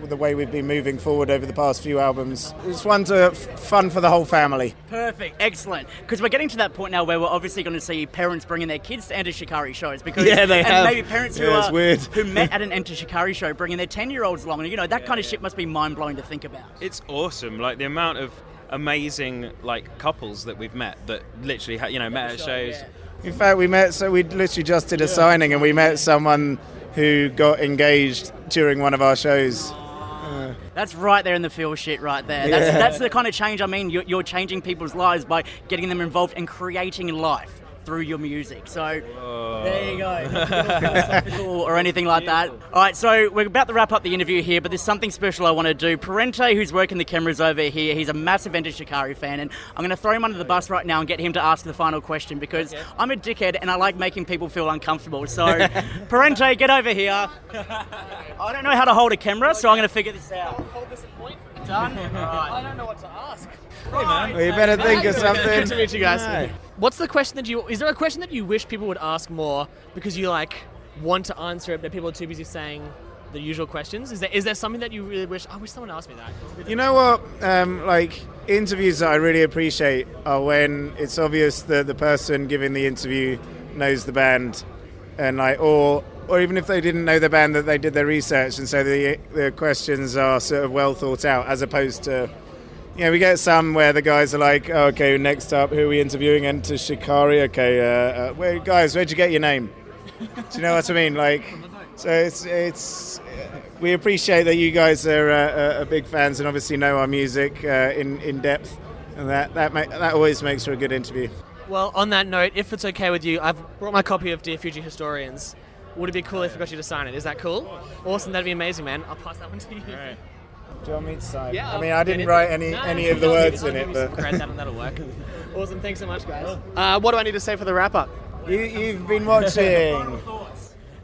the way we've been moving forward over the past few albums. It's fun for the whole family. Perfect, excellent. Because we're getting to that point now where we're obviously going to see parents bringing their kids to Enter Shikari shows. Because they have. Maybe parents who met at an Enter Shikari show bringing their 10-year-olds along. And, you know, that kind of shit must be mind-blowing to think about. It's awesome. Like, the amount of amazing, like, couples that we've met that literally, met at shows. In fact, we literally just did a signing, and we met someone who got engaged during one of our shows. That's right there in the feel shit right there. That's the kind of change, I mean, you're changing people's lives by getting them involved and creating life through your music. So there you go. Or anything like that. All right, so we're about to wrap up the interview here, but there's something special I want to do. Parente, who's working the cameras over here, he's a massive Enter Shikari fan, and I'm going to throw him under the bus right now and get him to ask the final question because I'm a dickhead and I like making people feel uncomfortable. So Parente, get over here. I don't know how to hold a camera, so I'm going to figure this out. Hold this at point. Done? All right. I don't know what to ask. Hey, man. Well, you better think of something. Good to meet you guys. No. What's the question is there a question that you wish people would ask more because you like want to answer it but people are too busy saying the usual questions? Is there something that you really wish someone asked me that? You know what, like, interviews that I really appreciate are when it's obvious that the person giving the interview knows the band, and like, or even if they didn't know the band, that they did their research, and so the questions are sort of well thought out, as opposed to, you know, we get some where the guys are like, oh, okay, next up, who are we interviewing? Enter Shikari. Okay, guys, where'd you get your name? Do you know what I mean? Like, so it's we appreciate that you guys are big fans and obviously know our music in depth, and that always makes for a good interview. Well, on that note, if it's okay with you, I've brought my copy of Dear Future Historians. Would it be cool if I got you to sign it? Is that cool? Awesome, that'd be amazing, man. I'll pass that one to you. All right. Do you want me to sign? Yeah, I mean, I didn't write any of the words in it, but that'll work. Awesome, thanks so much, guys. What do I need to say for the wrap-up? You've been watching.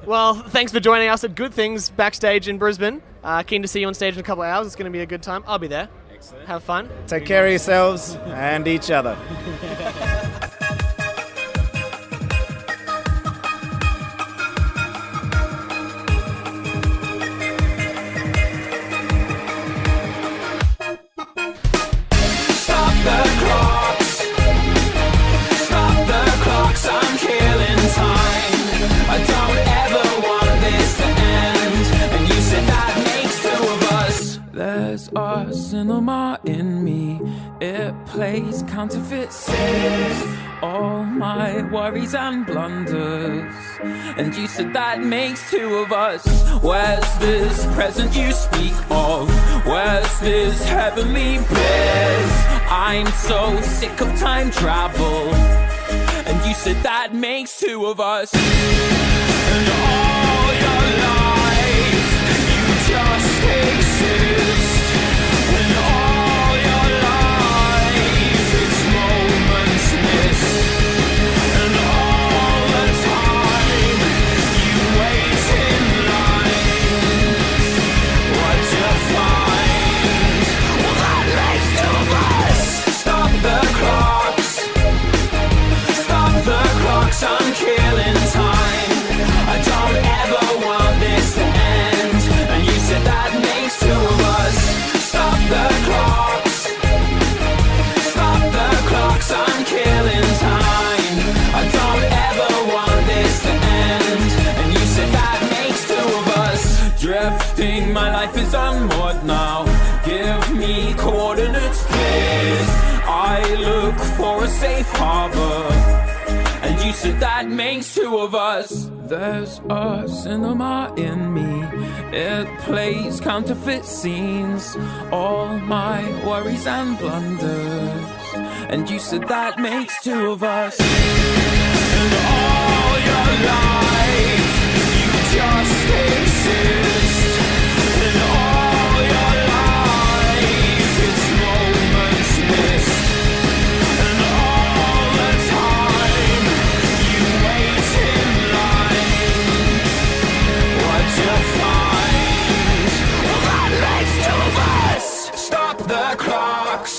Well, thanks for joining us at Good Things backstage in Brisbane. Keen to see you on stage in a couple of hours. It's going to be a good time. I'll be there. Excellent. Have fun. Take care of yourselves and each other. There's a cinema in me, it plays counterfeit sins, all my worries and blunders. And you said that makes two of us. Where's this present you speak of? Where's this heavenly bliss? I'm so sick of time travel. And you said that makes two of us. And all your life you just exist. And all your life it's moments missed. And all the time you wait in line, what you find, well that makes two of us. Stop the clocks, stop the clocks, I'm killing time. I don't ever want this to end. And you said that makes two of us. Stop the clocks, stop the clocks, I'm killing time. I don't ever want this to end. And you said that makes two of us. Drifting, my life is unmoored now. Give me coordinates, please. I look for a safe harbor. And you said that makes two of us. There's a cinema in me. It plays counterfeit scenes, all my worries and blunders. And you said that makes two of us. And all your life you just exist. And all your life it's moments missed. And all the time you wait in line, what you find, well that makes two of us. Stop the clocks,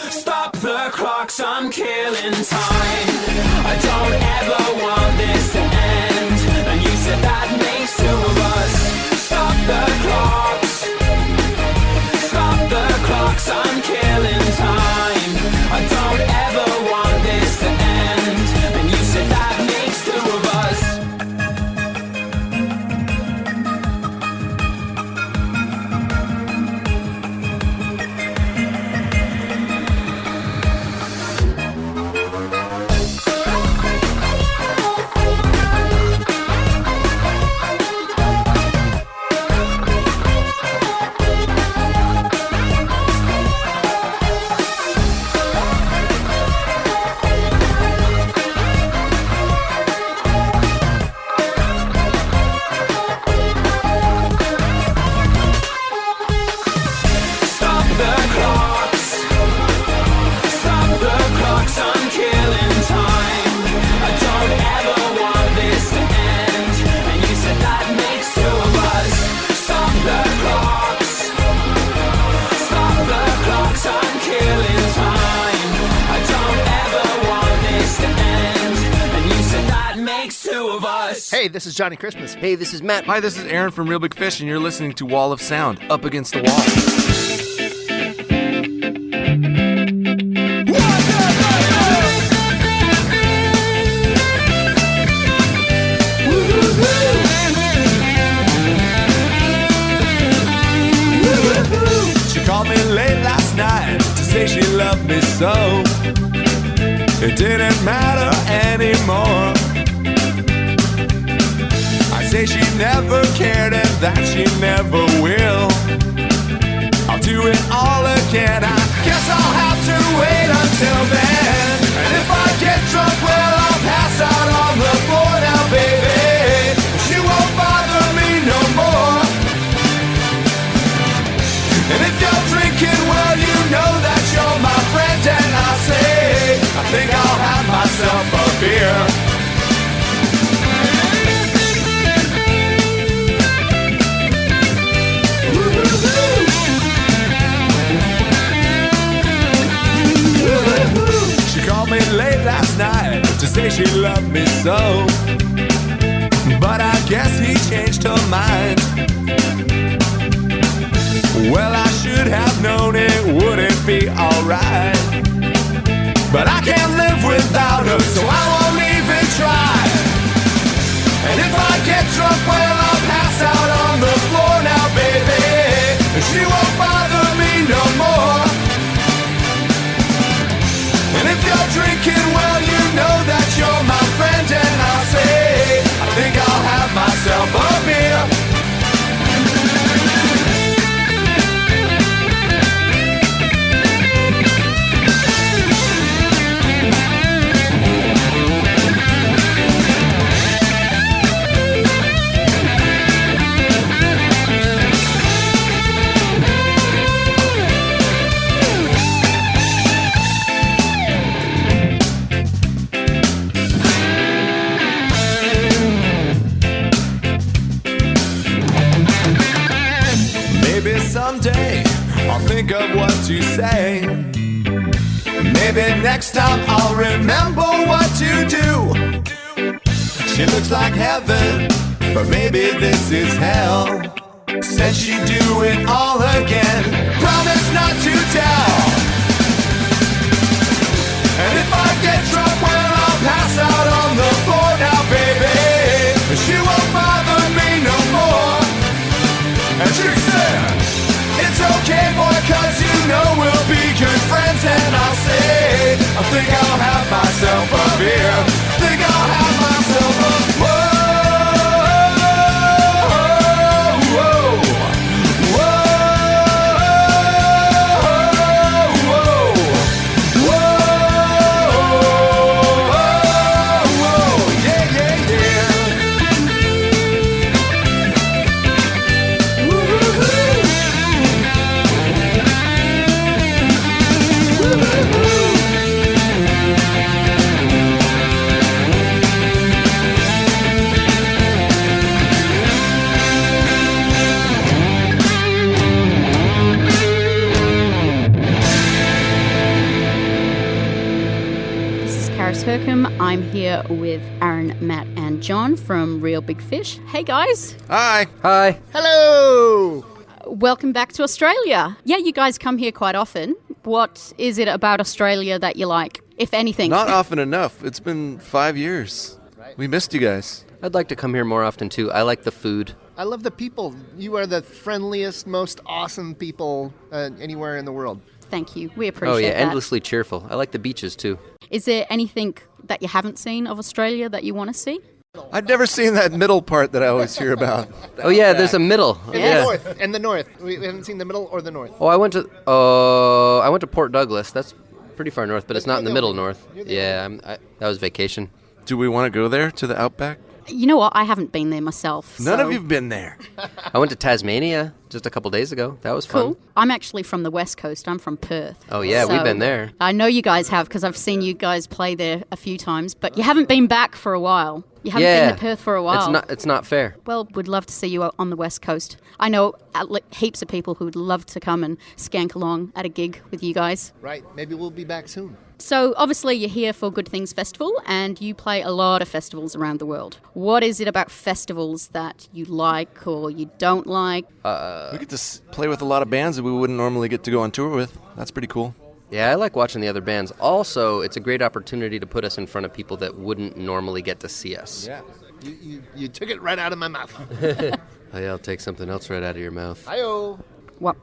stop the clocks, I'm killing time. I don't ever want this to end. And you said that makes two of us. Stop the clocks, stop the clocks, I'm killing time. I don't ever want this to end. And you said that makes two of us. Stop the clocks, stop the clocks, I'm killing time. I don't ever want this to end. And you said that makes two of us. Stop the clocks, stop the clocks, I'm killing time. I don't ever want this to end. And you said that makes two of us. Hey, this is Johnny Christmas. Hey, this is Matt. Hi, this is Aaron from Real Big Fish, and you're listening to Wall of Sound, Up Against the Wall. She called me late last night to say she loved me so. It didn't matter anymore. I say she never cared and that she never will. I'll do it all again. I guess I'll have to wait until then. And if I get drunk, well, I'll pass out on the floor now, baby. She won't bother me no more. And if you're drinking, well, you know that you're my friend. And I say, I think I'll have myself a beer. She called me late last night to say she loved me so. But I guess he changed her mind. Well, I should have known it wouldn't be alright. But I can't live without her, so I won't even try. And if I get drunk, well, I'll pass out on the floor now, baby. She won't bother me no more. think of what to say. Maybe next time I'll remember what to do. She looks like heaven, but maybe this is hell. Said she'd do it all again. Promise not to tell. And if I get drunk, well, I'll pass out on the floor now, baby. She won't bother me no more. And she said, it's okay, boy, cause you know we'll be good friends. And I'll say, I think I'll have myself a beer. Think I'll have myself a whoa. Hurcom. I'm here with Aaron, Matt, and John from Real Big Fish. Hey, guys. Hi. Hi. Hello. Welcome back to Australia. Yeah, you guys come here quite often. What is it about Australia that you like, if anything? Not often enough. It's been 5 years. We missed you guys. I'd like to come here more often, too. I like the food. I love the people. You are the friendliest, most awesome people anywhere in the world. Thank you. We appreciate that. Oh, yeah, endlessly cheerful. I like the beaches, too. Is there anything that you haven't seen of Australia that you want to see? I've never seen that middle part that I always hear about. Oh, yeah, there's a middle. In the north. We haven't seen the middle or the north. Oh, I went to Port Douglas. That's pretty far north, but it's not in the middle north. Yeah, that was vacation. Do we want to go there, to the outback? You know what? I haven't been there myself. None of you have been there. I went to Tasmania just a couple days ago. That was cool. fun. I'm actually from the West Coast. I'm from Perth. Oh, yeah, we've been there. I know you guys have because I've seen you guys play there a few times, but you haven't been back for a while. You haven't been to Perth for a while. It's not fair. Well, we'd love to see you on the West Coast. I know heaps of people who'd love to come and skank along at a gig with you guys. Right. Maybe we'll be back soon. So, obviously, you're here for Good Things Festival, and you play a lot of festivals around the world. What is it about festivals that you like or you don't like? We get to play with a lot of bands that we wouldn't normally get to go on tour with. That's pretty cool. Yeah, I like watching the other bands. Also, it's a great opportunity to put us in front of people that wouldn't normally get to see us. Yeah. You took it right out of my mouth. Oh, yeah, I'll take something else right out of your mouth. Hi-oh. We're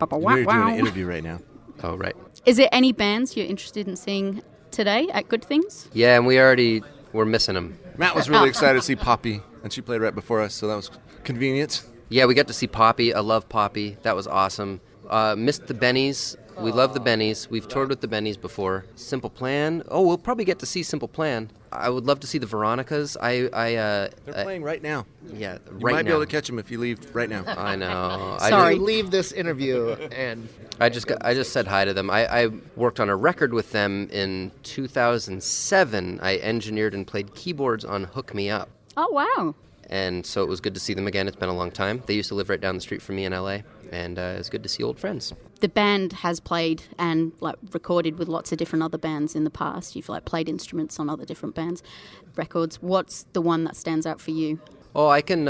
doing an interview right now. Oh, right. Is there any bands you're interested in seeing today at Good Things? Yeah, and we're missing them. Matt was really excited to see Poppy, and she played right before us, so that was convenient. Yeah, we got to see Poppy. I love Poppy. That was awesome. Missed the Bennies. We love the Bennies. We've toured with the Bennies before. Simple Plan. Oh, we'll probably get to see Simple Plan. I would love to see the Veronicas. They're playing right now. Yeah, you right now. might be able to catch them if you leave right now. I know. Sorry, leave this interview and... I just said hi to them. I worked on a record with them in 2007. I engineered and played keyboards on Hook Me Up. Oh, wow. And so it was good to see them again. It's been a long time. They used to live right down the street from me in LA, and it was good to see old friends. The band has played and recorded with lots of different other bands in the past. You've played instruments on other different bands' records. What's the one that stands out for you? Oh, I can.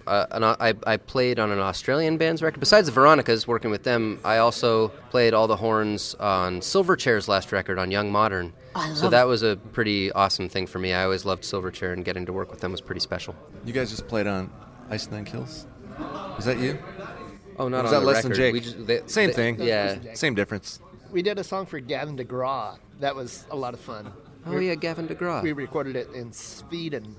I played on an Australian band's record. Besides the Veronicas, working with them, I also played all the horns on Silverchair's last record on Young Modern. So that was a pretty awesome thing for me. I always loved Silverchair, and getting to work with them was pretty special. You guys just played on Ice Nine Kills? Was that you? Oh, not was on that the Less record. Than Jake? Same thing. Yeah. Same difference. We did a song for Gavin DeGraw. That was a lot of fun. Oh, yeah, Gavin DeGraw. We recorded it in Sweden.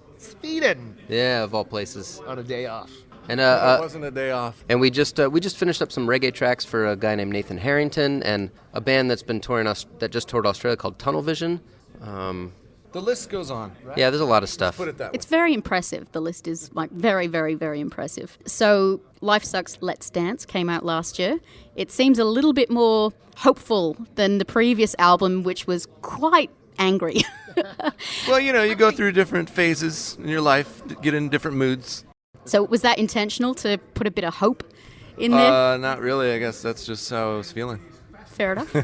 Yeah, of all places. On a day off. And it wasn't a day off. And we just finished up some reggae tracks for a guy named Nathan Harrington and a band that's been touring that just toured Australia called Tunnel Vision. The list goes on. Right? Yeah, there's a lot of stuff. Let's put it that way. It's very impressive. The list is very, very, very impressive. So Life Sucks, Let's Dance came out last year. It seems a little bit more hopeful than the previous album, which was quite angry. Well, you go through different phases in your life, get in different moods. So was that intentional to put a bit of hope in there? Not really. I guess that's just how I was feeling. Fair enough.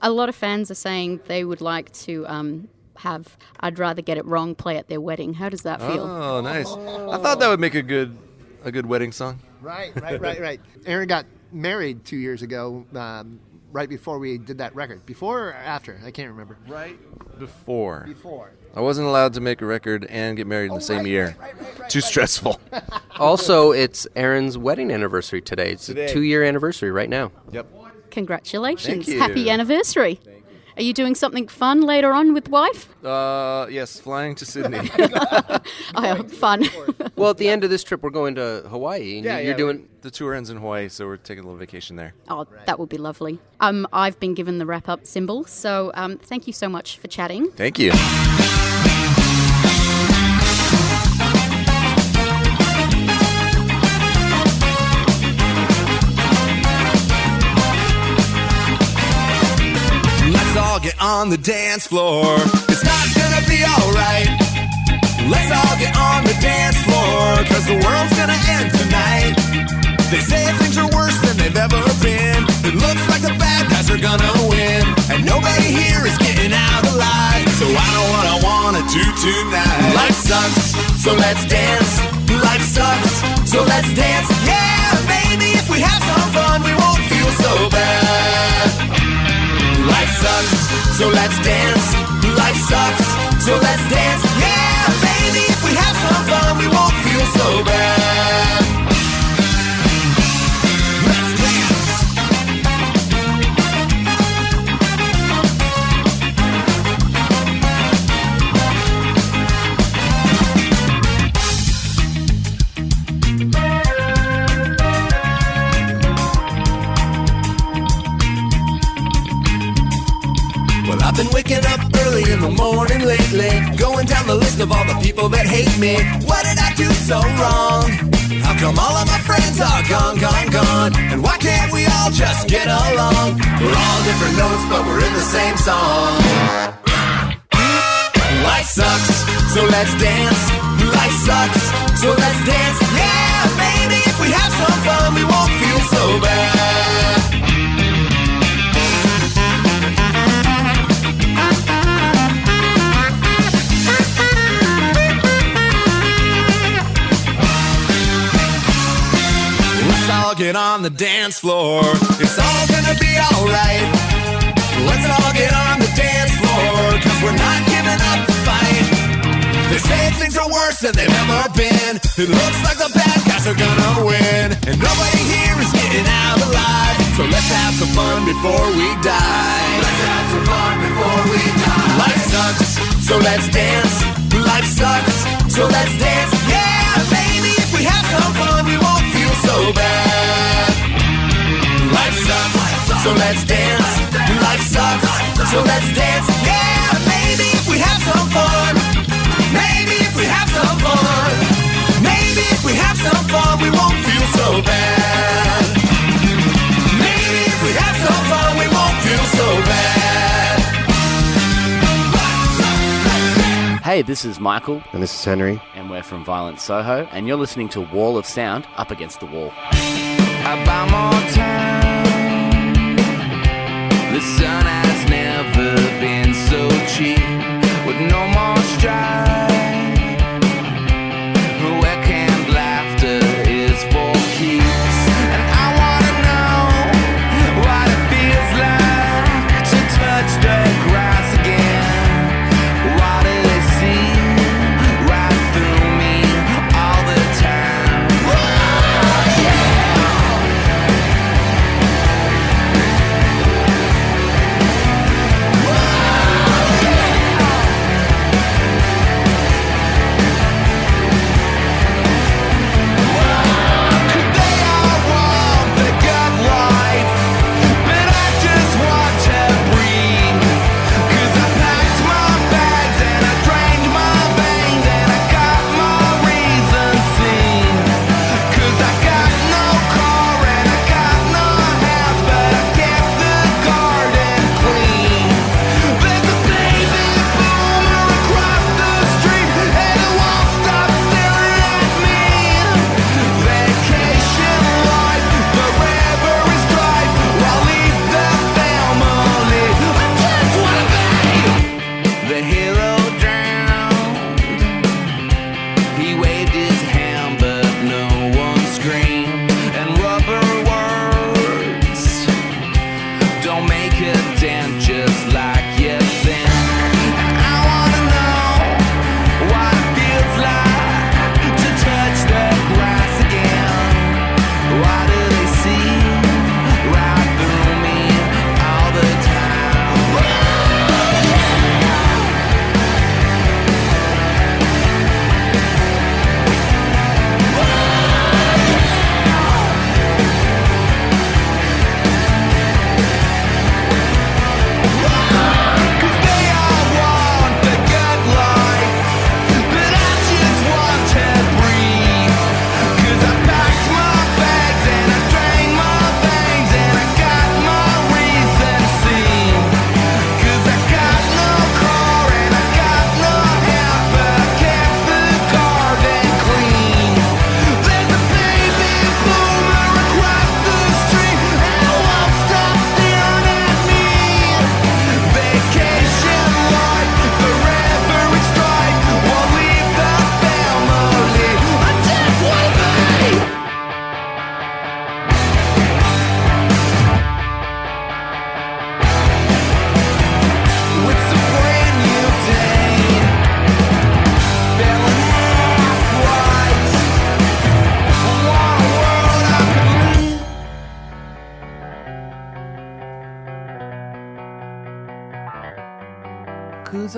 A lot of fans are saying they would like to have I'd Rather Get It Wrong play at their wedding. How does that feel? Oh, nice. I thought that would make a good wedding song. Right. Aaron got married 2 years ago, right before we did that record. Before or after? I can't remember. Right before. I wasn't allowed to make a record and get married in the same year. Right. Too stressful. Also, it's Aaron's wedding anniversary today. It's a 2-year anniversary right now. Yep. Congratulations. Thank you. Happy anniversary. Are you doing something fun later on with wife? Yes, flying to Sydney. Fun. Well, at the end of this trip, we're going to Hawaii. And you're doing the tour ends in Hawaii, so we're taking a little vacation there. Oh, that would be lovely. I've been given the wrap-up symbol, so thank you so much for chatting. Thank you. Let's all get on the dance floor. It's not gonna be alright. Let's all get on the dance floor, 'cause the world's gonna end tonight. They say things are worse than they've ever been. It looks like the bad guys are gonna win, and nobody here is getting out alive. So I know what I wanna do tonight. Life sucks, so let's dance. Life sucks, so let's dance. Yeah, maybe if we have some fun, we won't feel so bad. Life sucks, so let's dance. Life sucks, so let's dance. Yeah, baby, if we have some fun, we won't feel so bad. Let's dance. Well, I've been waking up early in the morning lately, going down the list of all the people that hate me. What did I do so wrong? How come all of my friends are gone? And why can't we all just get along? We're all different notes, but we're in the same song. Life sucks, so let's dance. Life sucks, so let's dance. Yeah, maybe if we have some fun, we won't feel so bad. Let's all get on the dance floor. It's all gonna be alright. Let's all get on the dance floor, 'cause we're not giving up the fight. They say things are worse than they've ever been. It looks like the bad guys are gonna win, and nobody here is getting out alive. So let's have some fun before we die. Let's have some fun before we die. Life sucks, so let's dance. Life sucks, so let's dance. Yeah, baby, if we have some fun, we won't feel so bad. Life sucks, so let's dance. Life sucks, so let's dance. Yeah, maybe if we have some fun. Maybe if we have some fun. Maybe if we have some fun, we won't feel so bad. Maybe if we have some fun, we won't feel so bad. Hey, this is Michael. And this is Henry. And we're from Violent Soho, and you're listening to Wall of Sound, Up Against the Wall. About more time. The sun has never been so cheap. With no more strife. Webcam laughter is for keeps. And I wanna know what it feels like to touch the grass again. What do they see right through me all the time? Whoa, yeah.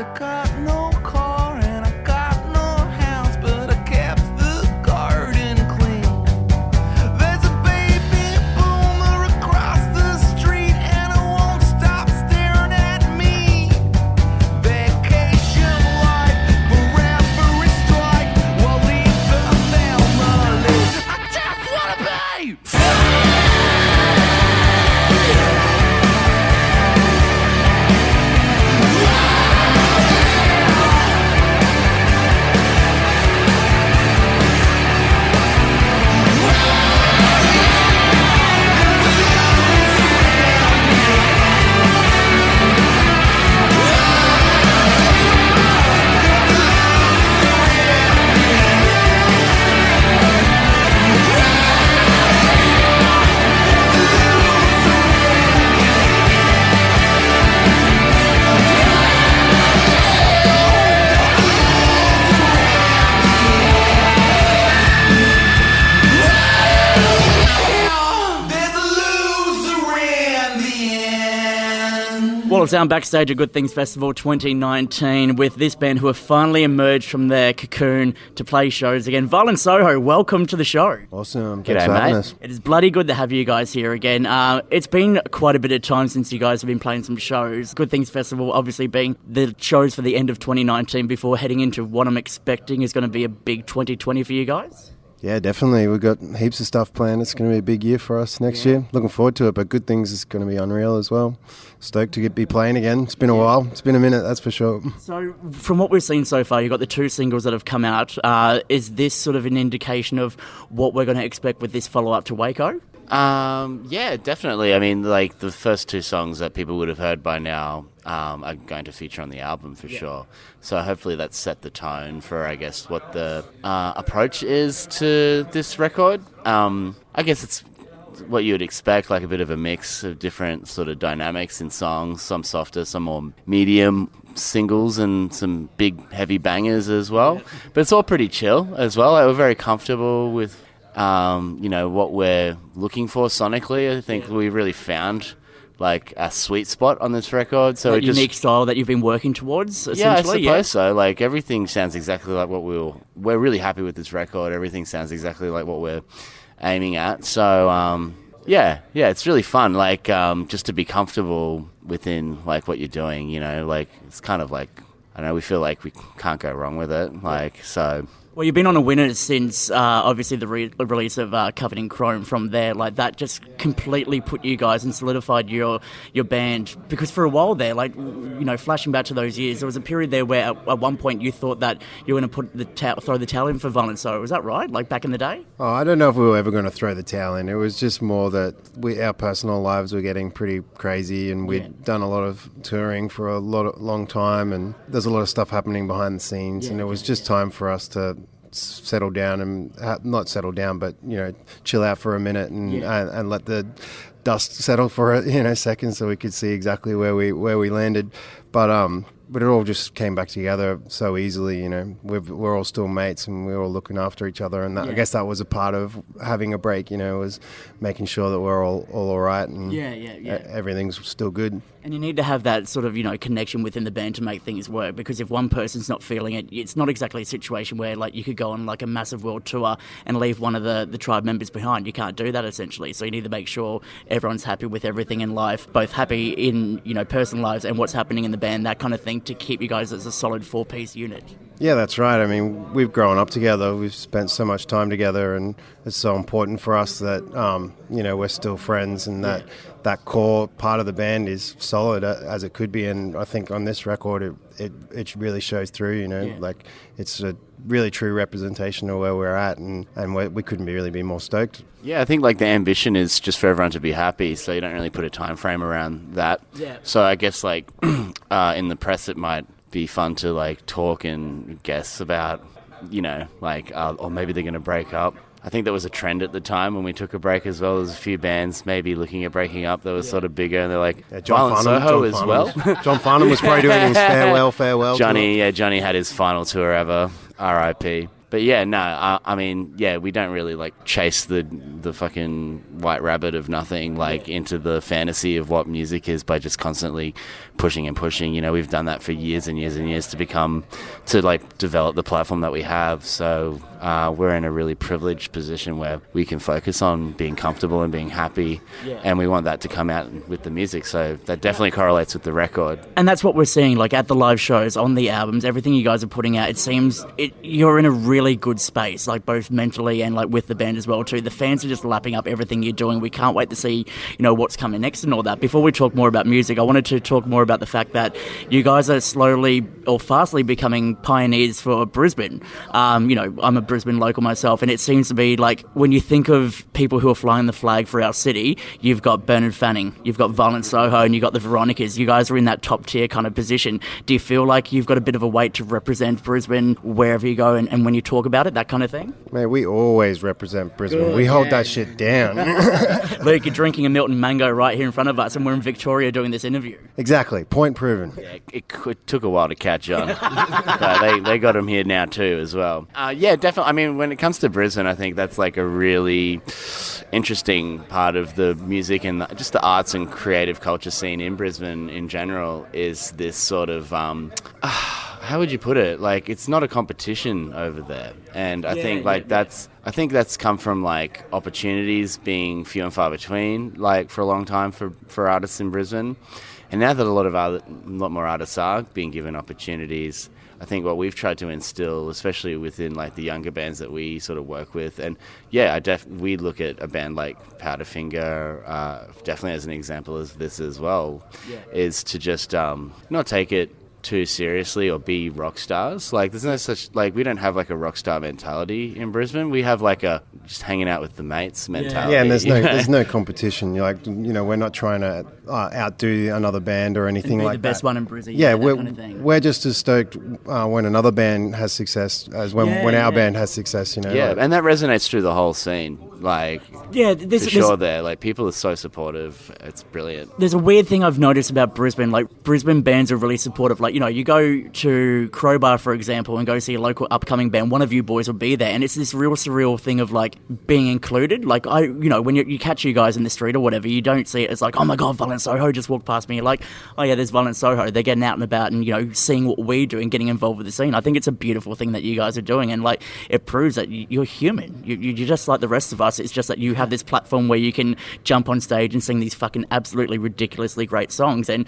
I got no car and I got no house, but I kept the garden clean. There's a baby boomer across the street and I won't stop staring at me. Vacation life, forever is strike, we'll leave the family. I just wanna be Wall of Sound backstage at Good Things Festival 2019 with this band who have finally emerged from their cocoon to play shows again. Violent Soho, welcome to the show. Awesome. G'day, Thanks for having mate. us. It is bloody good to have you guys here again. It's been quite a bit of time since you guys have been playing some shows. Good Things Festival obviously being the shows for the end of 2019 before heading into what I'm expecting is going to be a big 2020 for you guys. Yeah, definitely. We've got heaps of stuff planned. It's going to be a big year for us next year. Looking forward to it, but Good Things is going to be unreal as well. Stoked to be playing again. It's been a while. It's been a minute, that's for sure. So, from what we've seen so far, you've got the 2 singles that have come out. Is this sort of an indication of what we're going to expect with this follow-up to Waco? Yeah, definitely. I mean, like the first 2 songs that people would have heard by now are going to feature on the album for sure. So hopefully that's set the tone for, I guess, what the approach is to this record. I guess it's what you would expect, like a bit of a mix of different sort of dynamics in songs, some softer, some more medium singles and some big heavy bangers as well. But it's all pretty chill as well. Like, we're very comfortable with what we're looking for sonically. I think we really found like a sweet spot on this record. So a unique style that you've been working towards, essentially? Yeah, I suppose so. Like, everything sounds exactly like what we're really happy with this record. Everything sounds exactly like what we're aiming at. So, it's really fun, like, just to be comfortable within, like, what you're doing, like, it's kind of like, I don't know, we feel like we can't go wrong with it, like, so... Well, you've been on a winner since, obviously, the release of Covered in Chrome. From there, like, that just completely put you guys and solidified your band. Because for a while there, like, flashing back to those years, there was a period there where at one point you thought that you were going to throw the towel in for Violent Soho. Was that right? Like, back in the day? Oh, I don't know if we were ever going to throw the towel in. It was just more that our personal lives were getting pretty crazy, and we'd done a lot of touring for a long time, and there's a lot of stuff happening behind the scenes, and it was just time for us to settle down and not settle down, but chill out for a minute and let the dust settle for a second, so we could see exactly where we landed. But it all just came back together so easily. We're all still mates and we're all looking after each other, and I guess that was a part of having a break. Was making sure that we're all right and everything's still good. And you need to have that sort of, connection within the band to make things work, because if one person's not feeling it, it's not exactly a situation where, like, you could go on, like, a massive world tour and leave one of the tribe members behind. You can't do that, essentially. So you need to make sure everyone's happy with everything in life, both happy in, personal lives and what's happening in the band, that kind of thing, to keep you guys as a solid 4-piece unit. Yeah, that's right. I mean, we've grown up together. We've spent so much time together, and it's so important for us that, we're still friends, and that core part of the band is solid as it could be. And I think on this record, it really shows through, like, it's a really true representation of where we're at, and we couldn't really be more stoked. Yeah, I think, like, the ambition is just for everyone to be happy, so you don't really put a time frame around that. Yeah. So I guess, like, in the press it might be fun to, like, talk and guess about, or maybe they're going to break up. I think there was a trend at the time when we took a break as well. There was a few bands maybe looking at breaking up that was sort of bigger, and they're like, Violent Soho as well. John Farnham was probably doing his farewell Johnny, tour. Johnny had his final tour ever, R.I.P. But yeah, no, I mean, yeah, we don't really, like, chase the the fucking white rabbit of nothing, like into the fantasy of what music is by just constantly pushing and pushing. You know, we've done that for years and years and years to like develop the platform that we have. So we're in a really privileged position where we can focus on being comfortable and being happy, and we want that to come out with the music. So that definitely correlates with the record. And that's what we're seeing, like at the live shows, on the albums, everything you guys are putting out. It seems you're in a really good space, like both mentally and like with the band as well too. The fans are just lapping up everything you're doing. We can't wait to see, what's coming next and all that. Before we talk more about music, I wanted to talk more about the fact that you guys are slowly or fastly becoming pioneers for Brisbane. I'm a Brisbane local myself, and it seems to be like when you think of people who are flying the flag for our city, you've got Bernard Fanning, you've got Violent Soho, and you've got the Veronicas. You guys are in that top tier kind of position. Do you feel like you've got a bit of a weight to represent Brisbane wherever you go and when you talk about it, that kind of thing? Mate, we always represent Brisbane. We hold that shit down. Luke, you're drinking a Milton Mango right here in front of us, and we're in Victoria doing this interview. Exactly. Point proven. Yeah, it took a while to catch on. But they got him here now too as well. Yeah, definitely. I mean, when it comes to Brisbane, I think that's like a really interesting part of the music and just the arts and creative culture scene in Brisbane in general is this sort of, how would you put it? Like, it's not a competition over there. And I think that's come from like opportunities being few and far between, like for a long time for artists in Brisbane. And now that a lot more artists are being given opportunities, I think what we've tried to instill, especially within like the younger bands that we sort of work with, and we look at a band like Powderfinger, definitely as an example of this as well, is to just not take it too seriously or be rock stars. Like there's no such, like we don't have like a rock star mentality in Brisbane. We have like a just hanging out with the mates mentality. Yeah, and there's no competition. You're like, we're not trying to outdo another band or anything like that. The best one in Brisbane. Yeah, we're just as stoked when another band has success as when our band has success. Yeah, and that resonates through the whole scene. Like, there. Like, people are so supportive. It's brilliant. There's a weird thing I've noticed about Brisbane. Like, Brisbane bands are really supportive. Like, you go to Crowbar, for example, and go see a local upcoming band. One of you boys will be there, and it's this real surreal thing of like being included. Like, when you catch you guys in the street or whatever, you don't see it as like, oh my god, Violent Soho just walked past me. You're like, oh yeah, there's Violent Soho. They're getting out and about and seeing what we do and getting involved with the scene. I think it's a beautiful thing that you guys are doing, and like it proves that you're human. You're just like the rest of us. It's just that you have this platform where you can jump on stage and sing these fucking absolutely ridiculously great songs, and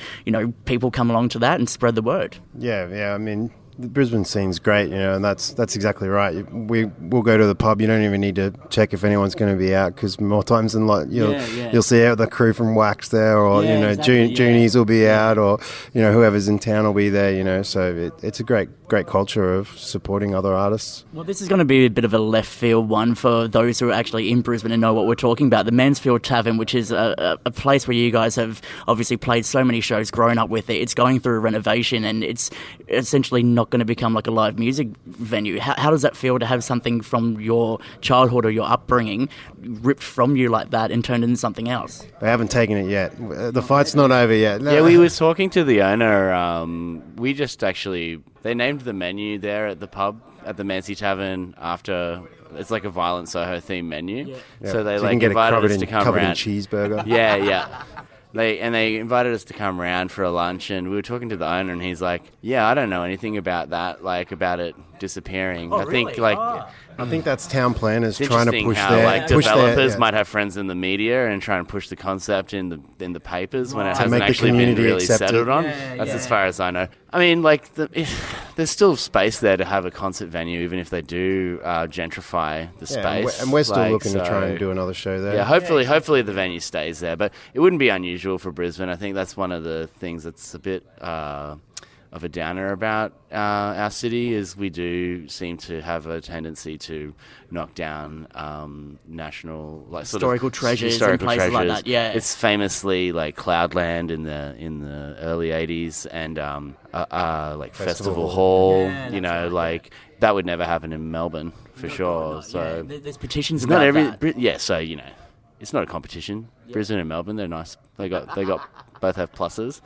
people come along to that and spread the word. Yeah. I mean, the Brisbane scene's great, and that's exactly right. We'll go to the pub. You don't even need to check if anyone's going to be out, because more times than not, you'll see out the crew from Wax there, or Junies will be out, or whoever's in town will be there. So it's a great culture of supporting other artists. Well, this is going to be a bit of a left field one for those who are actually in Brisbane and know what we're talking about. The Mansfield Tavern, which is a place where you guys have obviously played so many shows, grown up with it. It's going through a renovation, and it's essentially not going to become like a live music venue. How does that feel to have something from your childhood or your upbringing ripped from you like that and turned into something else? They haven't taken it yet. The fight's not over yet. No. Yeah, we were talking to the owner. We just actually... They named the menu there at the pub, at the Mancy Tavern, after... It's like a Violent Soho themed menu. Yeah. So they you invited us to come covered around. in cheeseburger. Yeah. They invited us to come around for a lunch, and we were talking to the owner, and he's like, yeah, I don't know anything about that, like about it disappearing. Oh, really? I think that's town planners it's trying to push how, their... developers might have friends in the media and try and push the concept in the papers when it hasn't actually been really settled on. That's as far as I know. I mean, there's still space there to have a concert venue, even if they do gentrify the space. And we're still looking to try and do another show there. Yeah, hopefully the venue stays there. But it wouldn't be unusual for Brisbane. I think that's one of the things that's a bit... of a downer about our city is we do seem to have a tendency to knock down national historical treasures and places like that. Yeah, it's famously like Cloudland in the early '80s and like Festival Hall. That would never happen in Melbourne for sure. So there's petitions about that. Yeah, so it's not a competition. Brisbane and Melbourne, they're nice. They got both have pluses.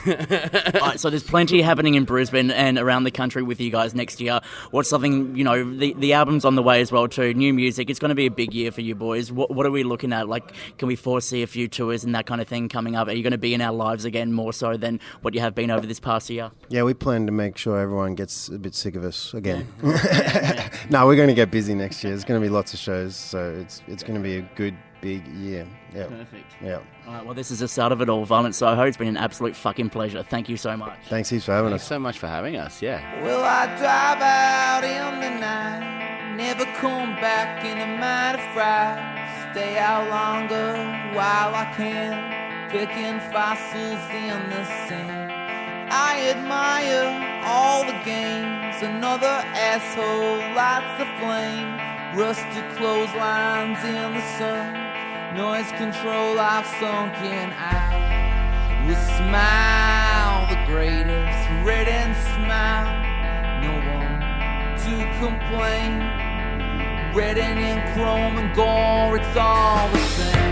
All right, so there's plenty happening in Brisbane and around the country with you guys next year. What's something, the album's on the way as well too, new music. It's going to be a big year for you boys. What are we looking at? Like, can we foresee a few tours and that kind of thing coming up? Are you going to be in our lives again more so than what you have been over this past year? Yeah, we plan to make sure everyone gets a bit sick of us again. No, we're going to get busy next year. There's going to be lots of shows, so it's going to be a good, big year. Yeah. Perfect. Yeah. All right, well, this is the start of it all. Violent Soho, it's been an absolute fucking pleasure. Thank you so much. Thanks heaps for having Thanks us. so much for having us, yeah. Will I drive out in the night? Never come back in a mighty fright. Stay out longer while I can, picking fossils in the sand. I admire all the games. Another asshole lights the flame. Rusted clotheslines in the sun. Noise control I've sunken out. We smile the greatest, red and smile. No one to complain. Red and in chrome and gore, it's all the same.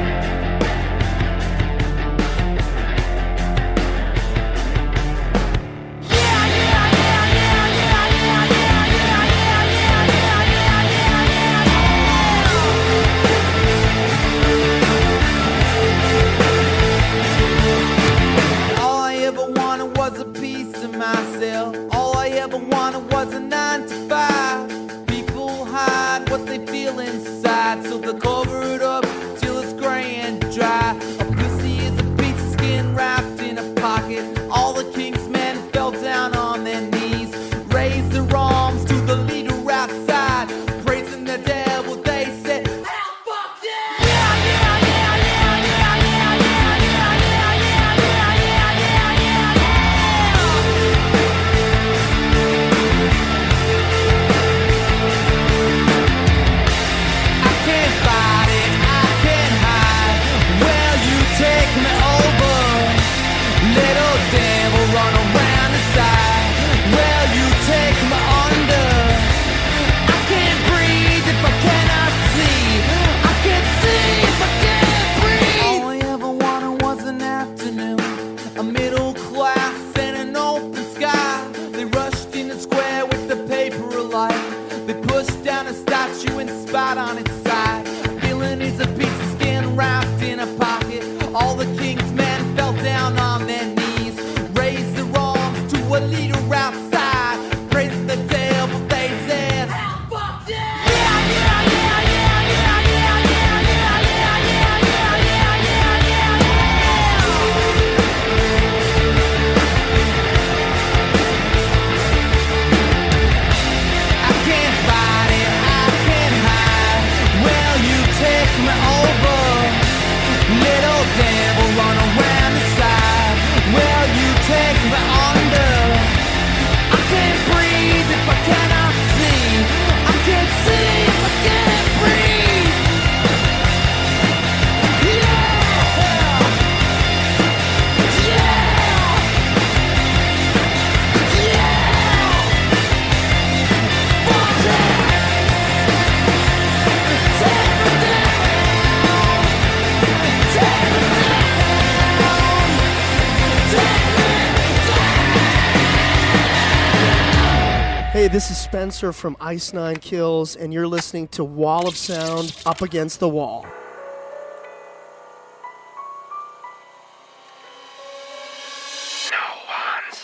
Myself. All I ever wanted was a 9 to 5. People hide what they feel inside, so they cover it up till it's grey and dry. A pussy is a piece of skin wrapped in a pocket. All the king's men fell down on their knees, raised their arms to the leader outside, praising the devil. They said, hell, fuck yeah! On its side, villain is a piece of skin wrapped in a pocket. All the king's men fell down on their knees, raised their arms to a leader outside, praised the devil. They said, hell, fuck yeah! Hey, this is Spencer from Ice Nine Kills, and you're listening to Wall of Sound Up Against the Wall. Show me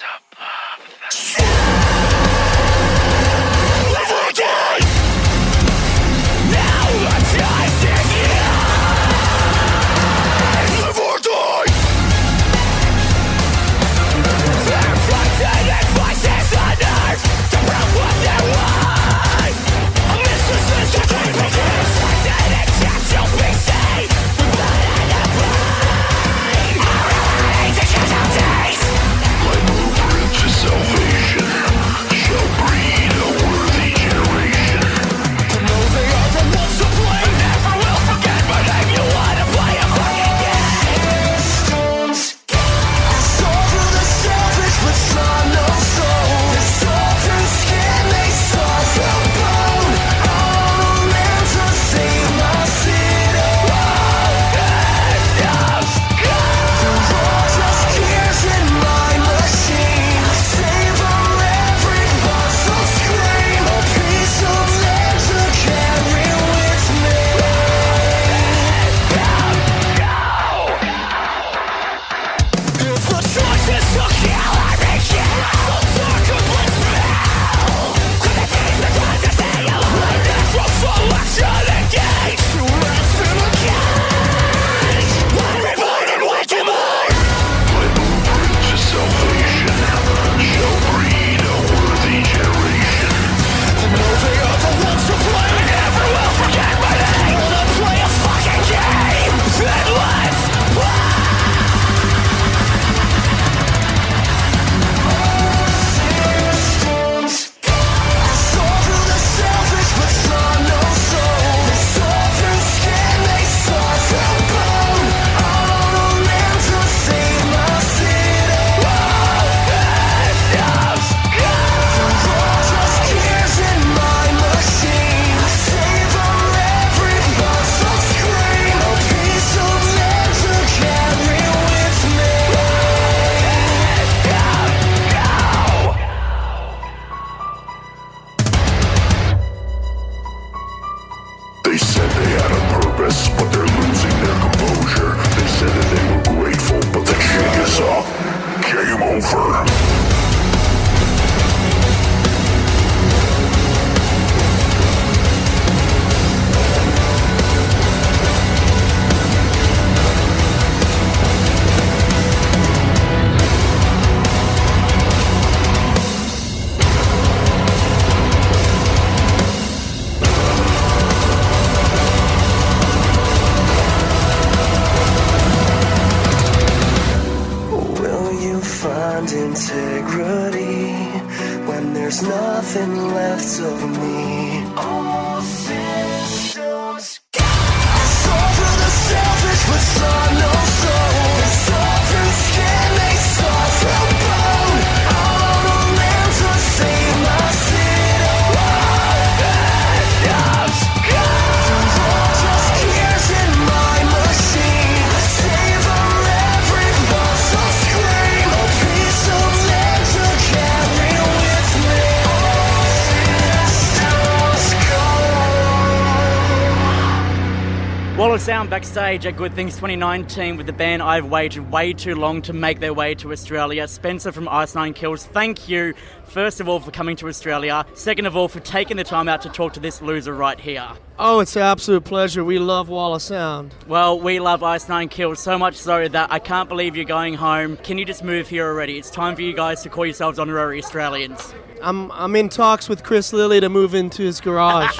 They said they had a purpose, but they're losing their composure. They said that they were grateful, but the jig is up. Game over. Integrity when there's nothing left of me. All systems I saw through the selfish but saw no soul. Saw through skin, they saw through bone. All the land to save my city. Just gears in my machine. I savor every muscle scream. A piece of land to carry with me. Wall of Sound backstage at Good Things 2019 with the band I've waited way too long to make their way to Australia. Spencer from Ice Nine Kills, thank you, first of all, for coming to Australia. Second of all, for taking the time out to talk to this loser right here. Oh, it's an absolute pleasure. We love Wall of Sound. Well, we love Ice Nine Kills so much so that I can't believe you're going home. Can you just move here already? It's time for you guys to call yourselves honorary Australians. I'm in talks with Chris Lilly to move into his garage.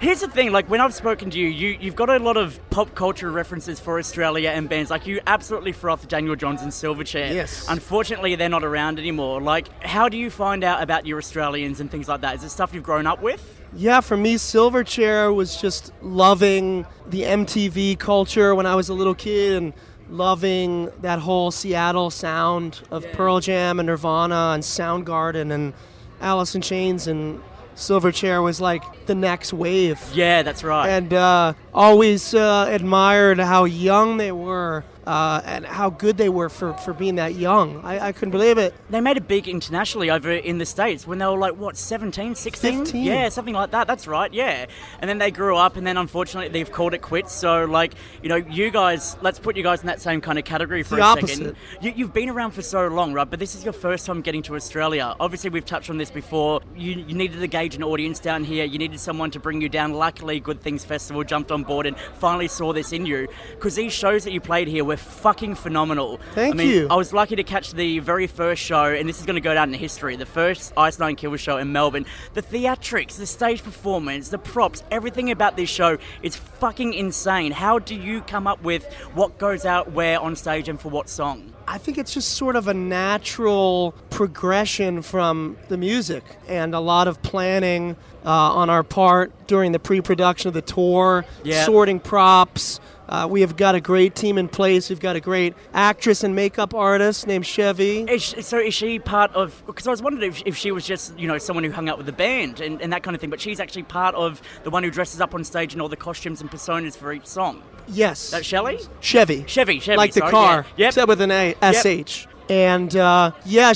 Here's the thing, like when I've spoken to you've got a lot of pop culture references for Australia and bands. Like you absolutely froth Daniel Johnson's Silverchair. Yes. Unfortunately, they're not around anymore. Like, how do you find out about your Australians and things like that? Is it stuff you've grown up with? Yeah, for me, Silverchair was just loving the MTV culture when I was a little kid and loving that whole Seattle sound of Pearl Jam and Nirvana and Soundgarden and Alice in Chains, and Silverchair was like the next wave. Yeah, that's right. And always admired how young they were and how good they were for being that young. I couldn't believe it. They made it big internationally over in the States when they were like, what, 17, 16? 15. Yeah, something like that. That's right, yeah. And then they grew up and then unfortunately they've called it quits. So, like, you know, you guys, let's put you guys in that same kind of category for a second. You've been around for so long, right? But this is your first time getting to Australia. Obviously, we've touched on this before. You needed to gauge an audience down here. You needed someone to bring you down. Luckily, Good Things Festival jumped on board and finally saw this in you. Because these shows that you played here were fucking phenomenal. Thank you. I was lucky to catch the very first show, and this is going to go down in history. The first Ice Nine Kills show in Melbourne. The theatrics, the stage performance, the props, everything about this show is fucking insane. How do you come up with what goes out where on stage and for what song? I think it's just sort of a natural progression from the music and a lot of planning on our part during the pre-production of the tour, sorting props. We have got a great team in place. We've got a great actress and makeup artist named Chevy. Is she part of... Because I was wondering if she was just, you know, someone who hung out with the band and that kind of thing, but she's actually part of the one who dresses up on stage in all the costumes and personas for each song. Yes. That Shelley? Chevy. sorry, Like the car, yeah. Yep. except with an A, S-H. And,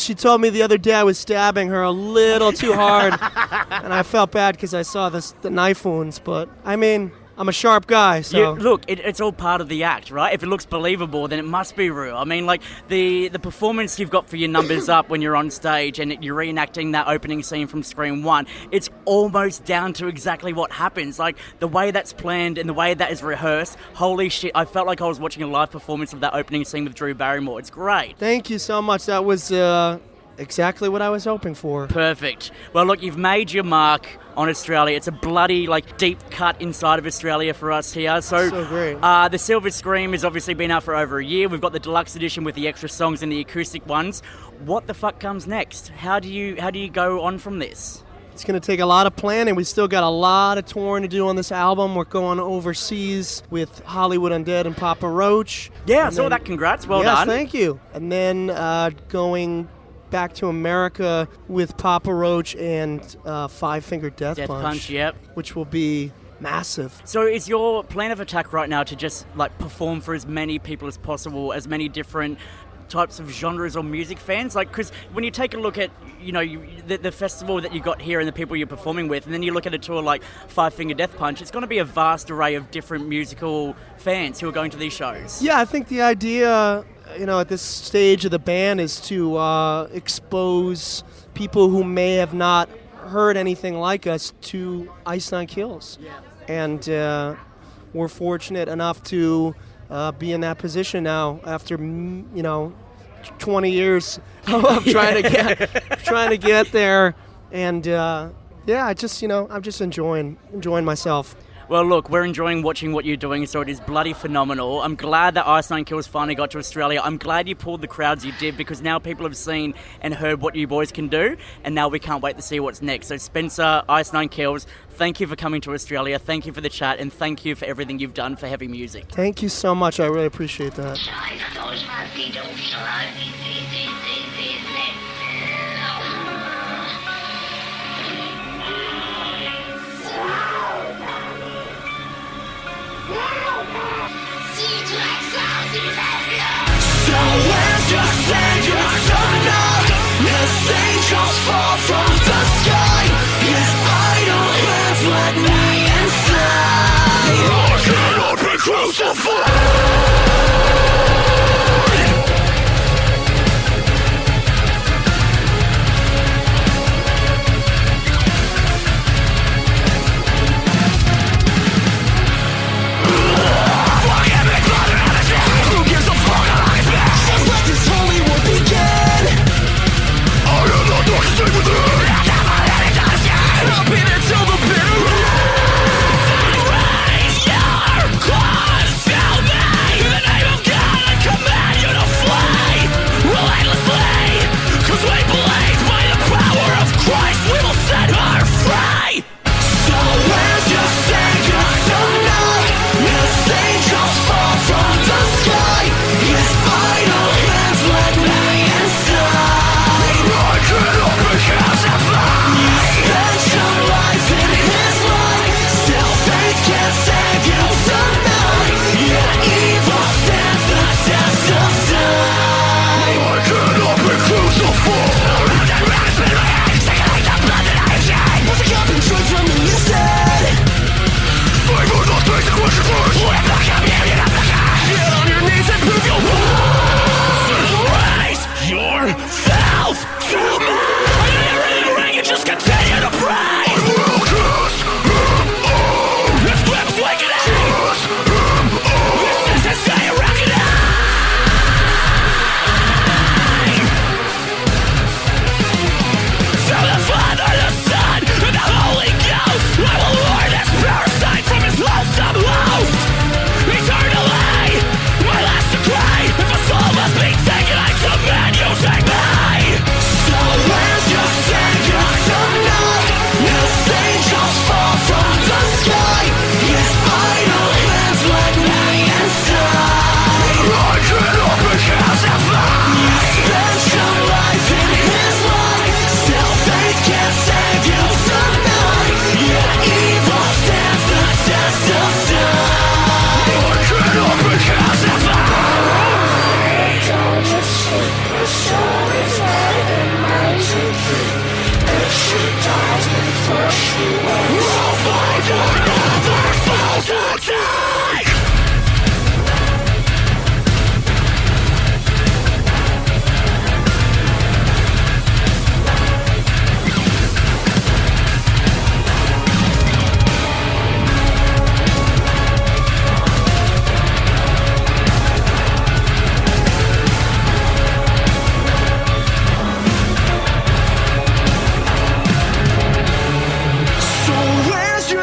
she told me the other day I was stabbing her a little too hard, and I felt bad because I saw the knife wounds, but, I mean... I'm a sharp guy, so... Look, it's all part of the act, right? If it looks believable, then it must be real. I mean, like, the performance you've got for your numbers up when you're on stage and you're reenacting that opening scene from Scream 1, it's almost down to exactly what happens. Like, the way that's planned and the way that is rehearsed, holy shit, I felt like I was watching a live performance of that opening scene with Drew Barrymore. It's great. Thank you so much. That was exactly what I was hoping for. Perfect. Well, look, you've made your mark on Australia. It's a bloody, like, deep cut inside of Australia for us here. So great. The Silver Scream has obviously been out for over a year. We've got the deluxe edition with the extra songs and the acoustic ones. What the fuck comes next? How do you go on from this? It's going to take a lot of planning. We still got a lot of touring to do on this album. We're going overseas with Hollywood Undead and Papa Roach. Yeah, I saw that. Congrats. Well done. Yes, thank you. And then going back to America with Papa Roach and Five Finger Death Punch, yep. Which will be massive. So is your plan of attack right now to just like perform for as many people as possible, as many different types of genres or music fans? Like, because when you take a look at, the festival that you got here and the people you're performing with, and then you look at a tour like Five Finger Death Punch, it's going to be a vast array of different musical fans who are going to these shows. Yeah, I think the idea, at this stage of the band is to expose people who may have not heard anything like us to Ice Nine Kills. Yeah. And we're fortunate enough to be in that position now after 20 years of trying to get there. And I'm just enjoying myself. Well, look, we're enjoying watching what you're doing, so it is bloody phenomenal. I'm glad that Ice Nine Kills finally got to Australia. I'm glad you pulled the crowds you did, because now people have seen and heard what you boys can do, and now we can't wait to see what's next. So Spencer, Ice Nine Kills, thank you for coming to Australia, thank you for the chat, and thank you for everything you've done for heavy music. Thank you so much. I really appreciate that. So where's your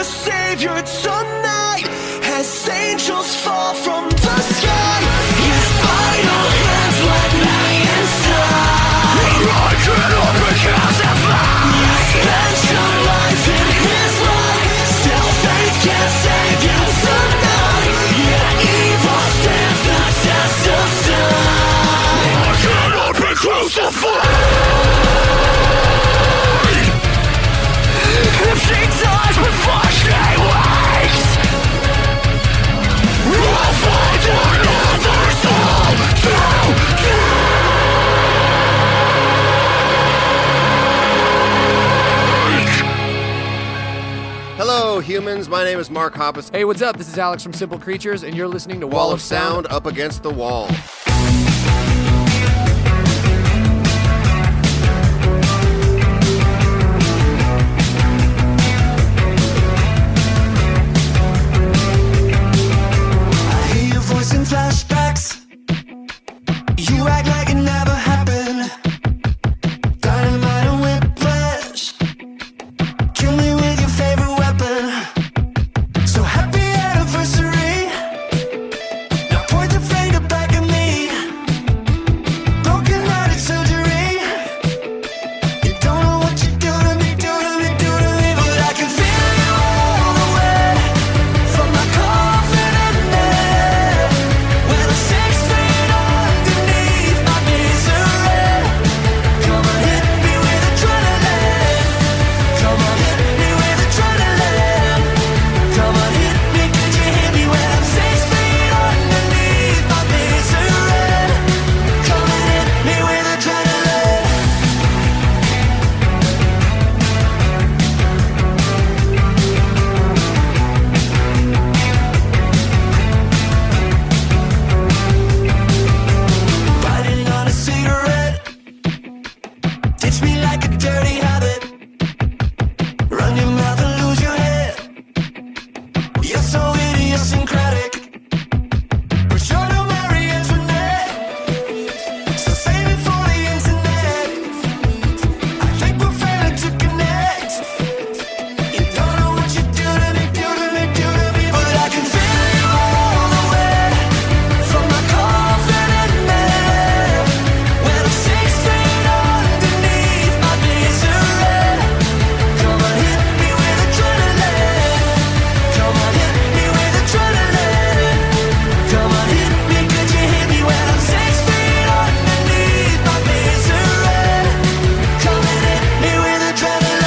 savior tonight? As angels fall from the sky, his idle hands let me inside. I cannot be crucified. If she dies before she wakes, Hello, humans. My name is Mark Hoppus. Hey, what's up? This is Alex from Simple Creatures, and you're listening to Wall of Sound Up Against the Wall. I hear your voice in flashbacks. You act like it never happened. Dynamite and whiplash. Kill me with your favorite weapon. So happy anniversary. Now point the finger back at me. Broken hearted surgery. You don't know what you do to me, do to me, do to me. But I can feel you all the way from my coffin in there. With a 6 feet underneath my misery. Come on, hit me with adrenaline. Come on, hit me with adrenaline. Come on, hit me, could you hit me when I'm 6 feet underneath my misery? Come on, hit me with adrenaline. Biting on a cigarette. Ditch me like a dirty habit. Run your mouth and lose your head. You're so idiosyncratic. But you're no Mary Antoinette. So save it for the internet. I think we're failing to connect. You don't know what you do to me, do to me, do to me. But I can feel you all the way from my coffin in there. With a 6 feet underneath my misery. Come on, hit me with adrenaline. Come on, hit me with adrenaline. Come on, hit me, could you hit me when I'm 6 feet underneath my misery? Come and hit me with adrenaline.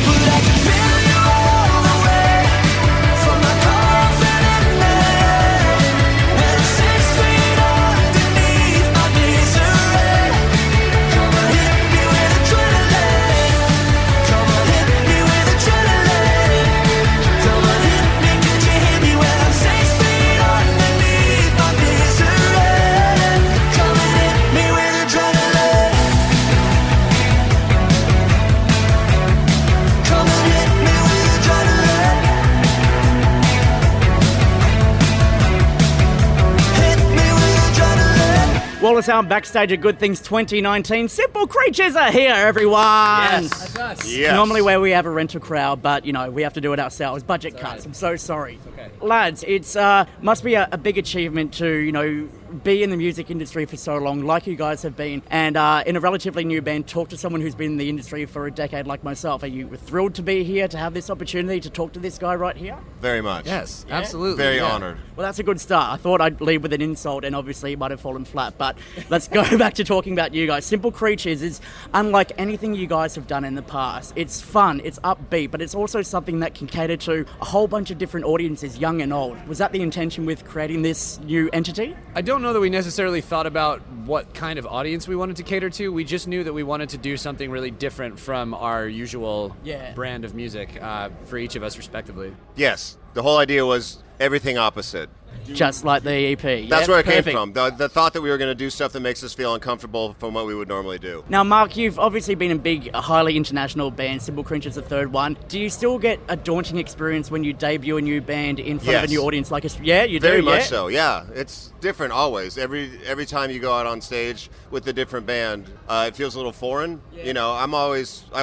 But I can feel you all the way from my coffin in there. With a 6 feet underneath my misery. Come on, hit me with adrenaline. Come on, hit me with adrenaline. Come on, hit me, could you hit me when I'm 6 feet underneath my misery? Come and hit me with adrenaline. Come and hit me with adrenaline. Hit me with adrenaline. Wall of Sound backstage at Good Things 2019. Simple Creatures are here, everyone. Yes. That's us. Yes. Normally where we have a rental crowd, but, we have to do it ourselves. Budget cuts. I'm so sorry. Okay. Lads, it's must be a big achievement to, be in the music industry for so long, like you guys have been, and in a relatively new band, talk to someone who's been in the industry for a decade like myself. Are you thrilled to be here, to have this opportunity to talk to this guy right here? Very much. Yes, absolutely. Very yeah. honored. Well, that's a good start. I thought I'd lead with an insult, and obviously it might have fallen flat, but let's go back to talking about you guys. Simple Creatures is unlike anything you guys have done in the past. It's fun, it's upbeat, but it's also something that can cater to a whole bunch of different audiences, young and old. Was that the intention with creating this new entity? I don't know that we necessarily thought about what kind of audience we wanted to cater to. We just knew that we wanted to do something really different from our usual brand of music for each of us respectively. Yes, the whole idea was everything opposite. Just like the EP. That's where it Perfect. came from. The thought that we were going to do stuff that makes us feel uncomfortable from what we would normally do. Now, Mark, you've obviously been in big, highly international bands. Simple Creatures, the third one. Do you still get a daunting experience when you debut a new band in front of a new audience like us? Yeah, you do. Very much so. Yeah, it's different always. Every time you go out on stage with a different band, it feels a little foreign. I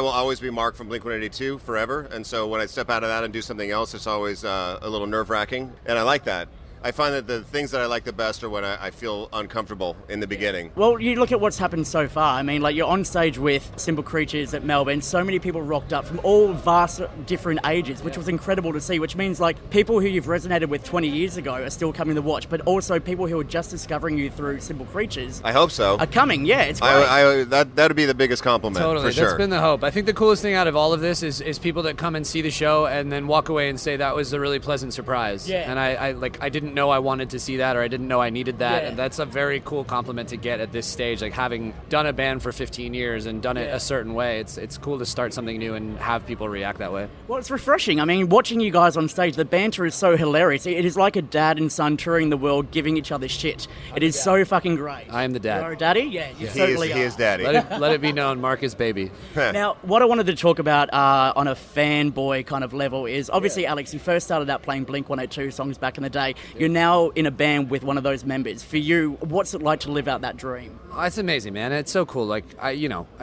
will always be Mark from Blink-182 forever, and so when I step out of that and do something else, it's always a little nerve-wracking, and I like that. I find that the things that I like the best are when I feel uncomfortable in the beginning. Well, you look at what's happened so far. I mean, like, you're on stage with Simple Creatures at Melbourne. So many people rocked up from all vast different ages, which was incredible to see, which means, like, people who you've resonated with 20 years ago are still coming to watch, but also people who are just discovering you through Simple Creatures. I hope so. Are coming, yeah, it's great. That would be the biggest compliment, Totally, for sure. that's been the hope. I think the coolest thing out of all of this is people that come and see the show and then walk away and say that was a really pleasant surprise. Yeah. And I didn't know I wanted to see that, or I didn't know I needed that. Yeah. And that's a very cool compliment to get at this stage. Like, having done a band for 15 years and done it a certain way, it's cool to start something new and have people react that way. Well, it's refreshing. I mean, watching you guys on stage, the banter is so hilarious. It is like a dad and son touring the world, giving each other shit. It is so fucking great. I am the dad. You're a daddy? Yeah, you certainly are. He is daddy. Let it be known, Mark is baby. Now, what I wanted to talk about on a fanboy kind of level is, obviously, Alex, you first started out playing Blink-182 songs back in the day. You're now in a band with one of those members. For you, what's it like to live out that dream? Oh, it's amazing, man. It's so cool. Like, I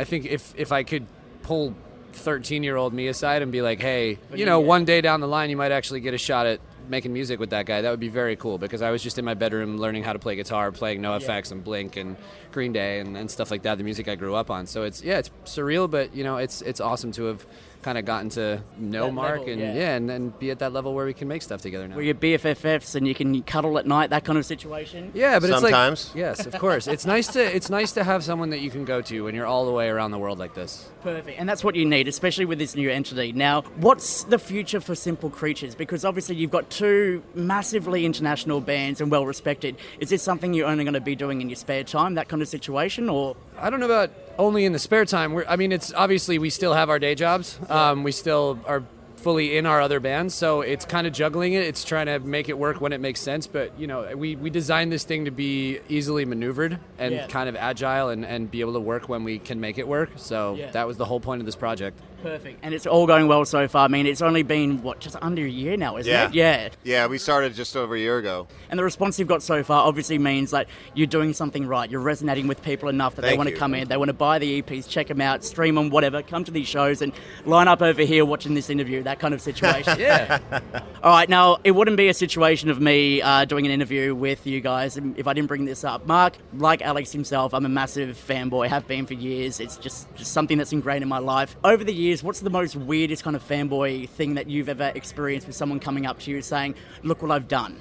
think if I could pull 13-year-old me aside and be like, hey, one day down the line, you might actually get a shot at making music with that guy, that would be very cool, because I was just in my bedroom learning how to play guitar, playing NoFX and Blink and Green Day and stuff like that, the music I grew up on. So it's surreal, but it's awesome to have kind of gotten to know That Mark level, and then be at that level where we can make stuff together now. Where you're BFFs and you can cuddle at night, that kind of situation? Yeah, but sometimes. It's like, yes, of course. It's nice to have someone that you can go to when you're all the way around the world like this. Perfect, and that's what you need, especially with this new entity. Now, what's the future for Simple Creatures? Because obviously you've got two massively international bands and well-respected. Is this something you're only going to be doing in your spare time, that kind of situation, or...? I don't know about only in the spare time. It's obviously we still have our day jobs. We still are fully in our other bands, so it's kind of juggling it. It's trying to make it work when it makes sense, but we designed this thing to be easily maneuvered and kind of agile and be able to work when we can make it work. So that was the whole point of this project. Perfect. And it's all going well so far. I mean, it's only been, just under a year now, isn't it? Yeah. Yeah, we started just over a year ago. And the response you've got so far obviously means that you're doing something right. You're resonating with people enough that they want to come in, they want to buy the EPs, check them out, stream them, whatever, come to these shows and line up over here watching this interview, that kind of situation. Yeah. All right, now, it wouldn't be a situation of me doing an interview with you guys if I didn't bring this up. Mark, like Alex himself, I'm a massive fanboy, have been for years. It's just something that's ingrained in my life. Over the years, what's the most weirdest kind of fanboy thing that you've ever experienced with someone coming up to you saying, look what I've done?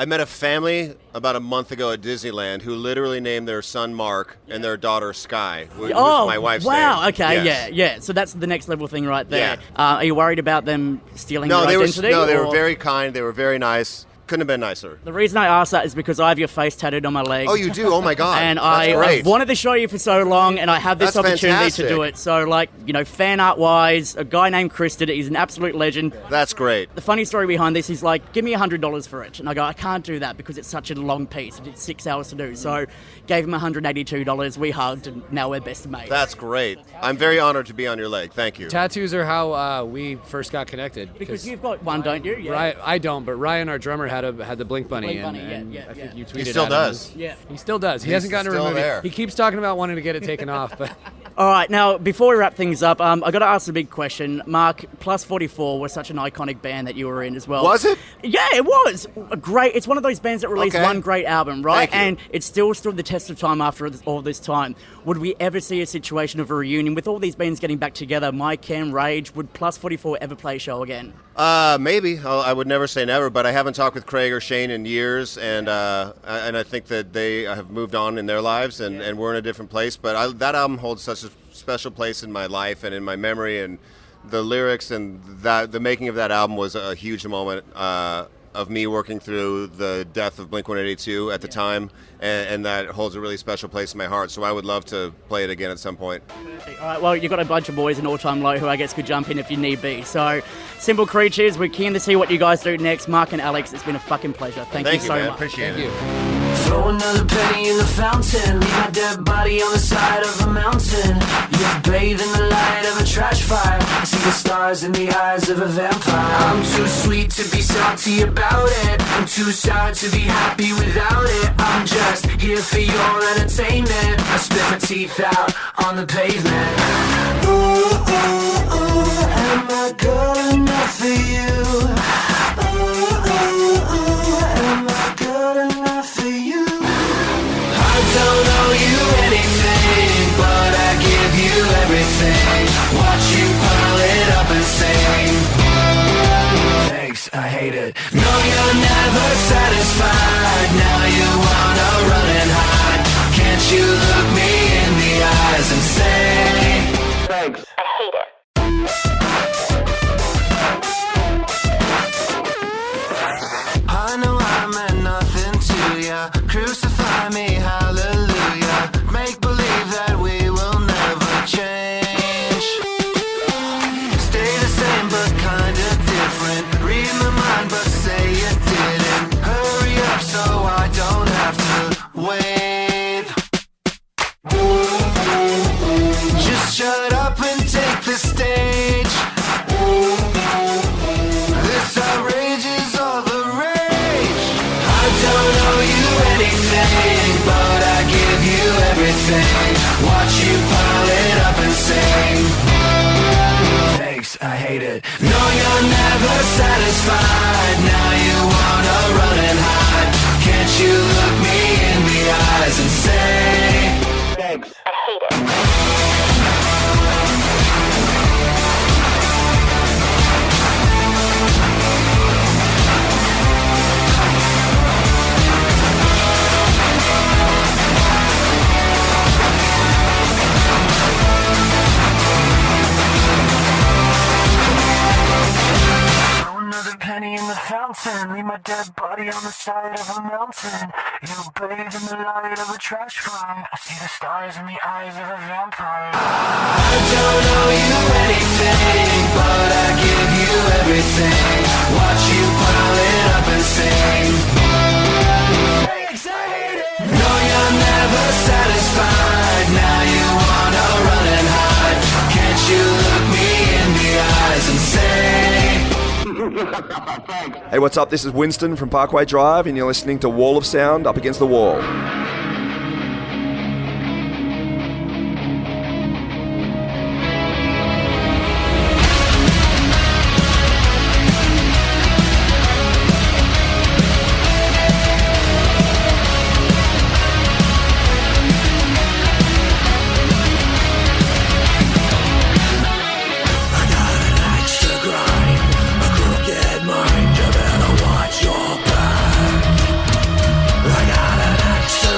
I met a family about a month ago at Disneyland who literally named their son Mark and their daughter Sky, which was my wife's name. Wow, okay, Yes. yeah. So that's the next level thing right there. Are you worried about them stealing your identity? They were very kind, they were very nice. Couldn't have been nicer. The reason I asked that is because I have your face tattooed on my leg. Oh, you do? Oh, my God. And That's great. I've wanted to show you for so long, and I have this That's opportunity fantastic. to do it. So, fan art-wise, a guy named Chris did it. He's an absolute legend. That's great. The funny story behind this is, give me $100 for it. And I go, I can't do that because it's such a long piece. It did 6 hours to do. So, gave him $182. We hugged, and now we're best mates. That's great. I'm very honored to be on your leg. Thank you. Tattoos are how we first got connected. Because you've got one, don't you? Yeah. I don't, but Ryan, our drummer, had the Blink Bunny. Blink Bunny, and yeah. I think you tweeted He still at him. does. Yeah. He still does. He He's hasn't gotten to still remove there. it. He keeps talking about wanting to get it taken off, but... All right, now, before we wrap things up, I got to ask the big question. Mark, Plus 44 was such an iconic band that you were in as well. Was it? Yeah, it was. Great. It's one of those bands that released one great album, right? Thank you. And it still stood the test of time after all this time. Would we ever see a situation of a reunion with all these bands getting back together? Mike, Cam, Rage, would Plus 44 ever play a show again? Maybe. I would never say never, but I haven't talked with Craig or Shane in years, and I think that they have moved on in their lives, and we're in a different place. But that album holds such a special place in my life and in my memory, and the lyrics and the making of that album was a huge moment of me working through the death of Blink-182 at the time, and that holds a really special place in my heart. So I would love to play it again at some point. All right, well, you've got a bunch of boys in All Time Low who I guess could jump in if you need be. So, Simple Creatures, we're keen to see what you guys do next. Mark and Alex, it's been a fucking pleasure. Thank you so man. much. Appreciate it. Throw another penny in the fountain. Leave my dead body on the side of a mountain. You bathe in the light of a trash fire. I see the stars in the eyes of a vampire. I'm too sweet to be salty about it. I'm too sad to be happy without it. I'm just here for your entertainment. I spit my teeth out on the pavement. Ooh, ooh, ooh, am I good enough for you? Ooh, ooh, ooh, am I don't owe you anything, but I give you everything. Watch you pile it up and sing. Thanks, I hate it. No, you're never satisfied. Now you wanna run and hide. Can't you look me in the eyes and say, thanks, I hate it. I know I meant nothing to ya. Crucify me, hallelujah. Make believe that we will never change. Stay the same but kinda different. Read my mind but say you didn't. Hurry up so I don't have to wait. Just shut up and take the stage. This outrage is all the rage. I don't owe you anything, but I give you everything. Watch you pile it up and sing. Thanks, I hate it. No, you're never satisfied. Now you wanna run and hide. Can't you look me in the eyes and say, thanks, I hate it. Another penny in the fountain. Leave my dead body on the side of a mountain. You bathe in the light of a trash fire. I see the stars in the eyes of a vampire. I don't owe you anything, but I give you everything. Watch you pile it up and sing. Thanks, I hate it. No, you're never satisfied. Now you wanna run and hide. Can't you look me in the eyes and say, hey, what's up? This is Winston from Parkway Drive, and you're listening to Wall of Sound Up Against the Wall. I got an extra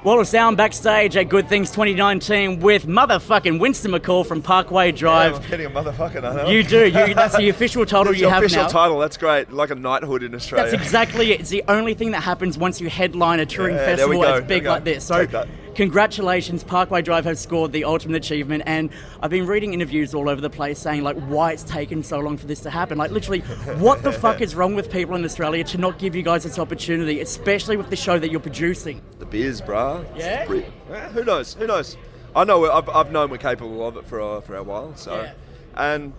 Wall of Sound backstage at Good Things 2019 with motherfucking Winston McCall from Parkway Drive. Yeah, I'm getting a motherfucking, I know. You do. That's the official title you have now. Official title, that's great. Like a knighthood in Australia. That's exactly it. It's the only thing that happens once you headline a touring festival as big like this. So congratulations, Parkway Drive has scored the ultimate achievement, and I've been reading interviews all over the place saying like why it's taken so long for this to happen. Like literally, what the fuck is wrong with people in Australia to not give you guys this opportunity, especially with the show that you're producing? The beers, bruh. Yeah? Who knows? I know I've known we're capable of it for a while. So, and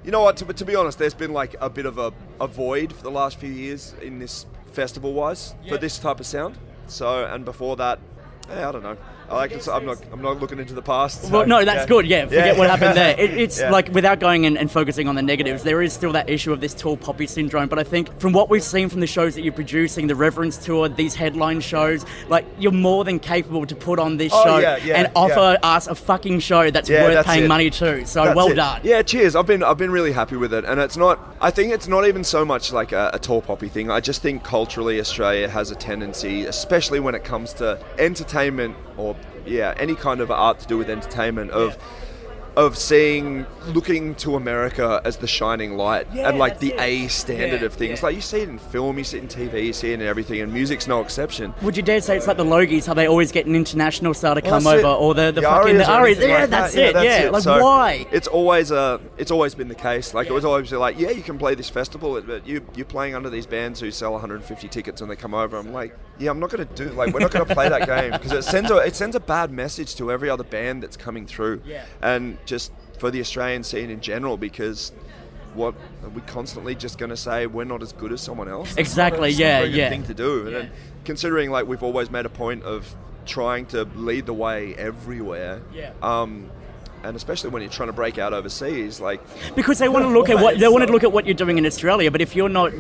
you know what? To be honest, there's been like a bit of a void for the last few years in this festival-wise for this type of sound. So, and before that, I don't know. I'm not looking into the past. So, well, no, that's good. Yeah, forget what happened there. It's like without going and focusing on the negatives, there is still that issue of this tall poppy syndrome. But I think from what we've seen from the shows that you're producing, the Reverence Tour, these headline shows, like you're more than capable to put on this show and offer us a fucking show that's worth paying money to. So that's done. Yeah, cheers. I've been really happy with it, and it's not. I think it's not even so much like a tall poppy thing. I just think culturally Australia has a tendency, especially when it comes to entertainment or any kind of art to do with entertainment, of looking to America as the shining light and like the A standard of things. Like you see it in film, you see it in TV, you see it in everything, and music's no exception. Would you dare say it's like the Logies, how they always get an international star to come over, or the fucking ARIAs? Yeah, that's it. Like so why? It's always been the case. Like it was always like, you can play this festival, but you're playing under these bands who sell 150 tickets when they come over. I'm like, I'm not going to do we're not going to play that game because it sends a bad message to every other band that's coming through, and just for the Australian scene in general, because what are we constantly just going to say we're not as good as someone else? Exactly. It's not a good thing to do. And considering like we've always made a point of trying to lead the way everywhere. And especially when you're trying to break out overseas, like because they want to look at what you're doing in Australia. But if you're not,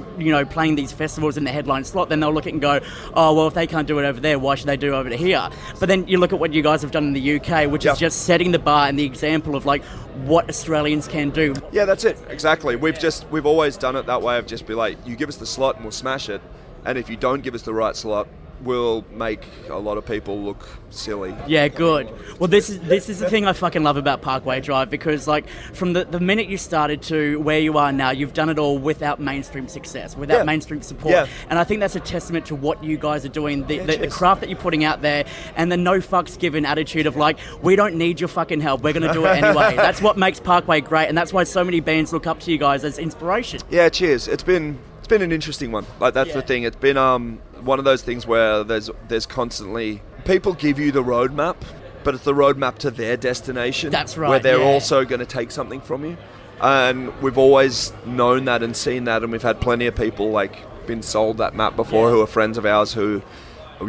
playing these festivals in the headline slot, then they'll look at it and go, oh well, if they can't do it over there, why should they do it over here? But then you look at what you guys have done in the UK, which is just setting the bar and the example of like what Australians can do. Yeah, that's it. Exactly. We've always done it that way of just be like, you give us the slot and we'll smash it, and if you don't give us the right slot, will make a lot of people look silly. Yeah, good. Well, this is the thing I fucking love about Parkway Drive, because like from the minute you started to where you are now, you've done it all without mainstream success, without mainstream support. And I think that's a testament to what you guys are doing, the craft that you're putting out there, and the no fucks given attitude of like, we don't need your fucking help, we're going to do it anyway. That's what makes Parkway great, and that's why so many bands look up to you guys as inspiration. Yeah, cheers. It's been an interesting one. Like that's the thing. It's been one of those things where there's constantly people give you the roadmap, but it's the roadmap to their destination. That's right. Where they're also going to take something from you, and we've always known that and seen that, and we've had plenty of people like been sold that map before who are friends of ours who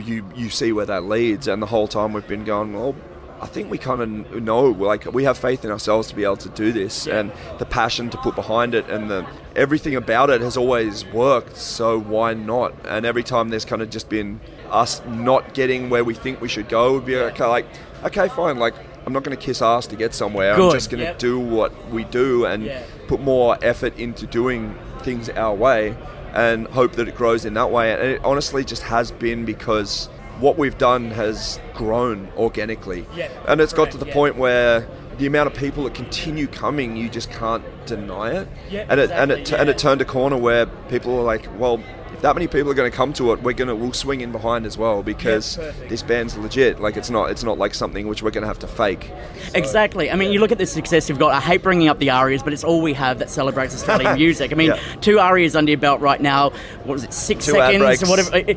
you see where that leads, and the whole time we've been going, well, I think we kind of know, like we have faith in ourselves to be able to do this, and the passion to put behind it, and everything about it has always worked, so why not? And every time there's kind of just been us not getting where we think we should go, would be okay, fine, like I'm not going to kiss ass to get somewhere. I'm just going to do what we do and put more effort into doing things our way and hope that it grows in that way. And it honestly just has been because what we've done has grown organically, and it's got to the point where the amount of people that continue coming, you just can't deny it. And it turned a corner where people are like, well, if that many people are going to come to it, we'll swing in behind as well, because this band's legit. Like it's not like something which we're going to have to fake. So, exactly. I mean, you look at the success you've got. I hate bringing up the ARIAs, but it's all we have that celebrates Australian music. I mean, 2 ARIAs under your belt right now. What was it? 6 seconds or whatever.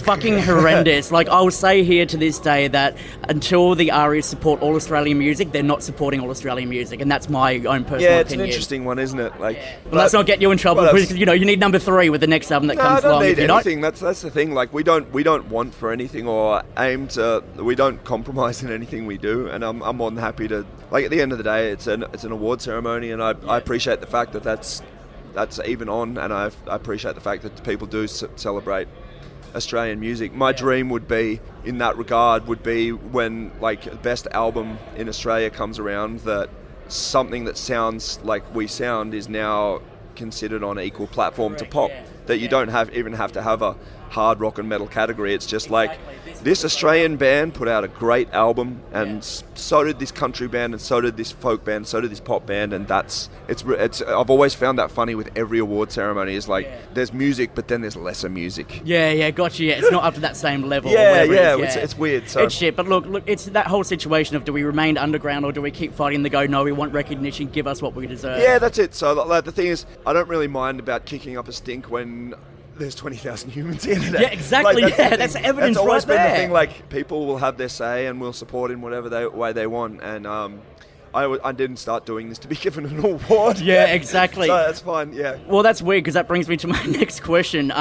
Fucking horrendous. Like I will say here to this day that until the ARIAs support all Australian music, they're not supporting all Australian music, and that's my own personal opinion. Yeah, it's an interesting one, isn't it? Like, well, let's not get you in trouble because you need number 3 with the next album that comes. I don't need anything. That's the thing. Like we don't want for anything or aim to. We don't compromise in anything we do, and I'm more than happy to. Like at the end of the day, it's an award ceremony, and I appreciate the fact that that's even on, and I appreciate the fact that people do celebrate Australian music. My dream would be in that regard would be when like best album in Australia comes around, that something that sounds like we sound is now considered on an equal platform to pop. That you don't even have to have hard rock and metal category. It's just like this Australian band put out a great album, and so did this country band, and so did this folk band, so did this pop band, and it's I've always found that funny with every award ceremony. Is like there's music, but then there's lesser music. Yeah, gotcha. Yeah, it's not up to that same level. It's weird. So it's shit. But look, it's that whole situation of do we remain underground or do we keep fighting the go? No, we want recognition. Give us what we deserve. Yeah, that's it. So like, the thing is, I don't really mind about kicking up a stink when there's 20,000 humans here today. Yeah, exactly. Like, that's evidence That's always right been there. the thing. Like people will have their say and will support in whatever way they want. And I didn't start doing this to be given an award. Yeah, exactly. So that's fine. Yeah. Well, that's weird because that brings me to my next question.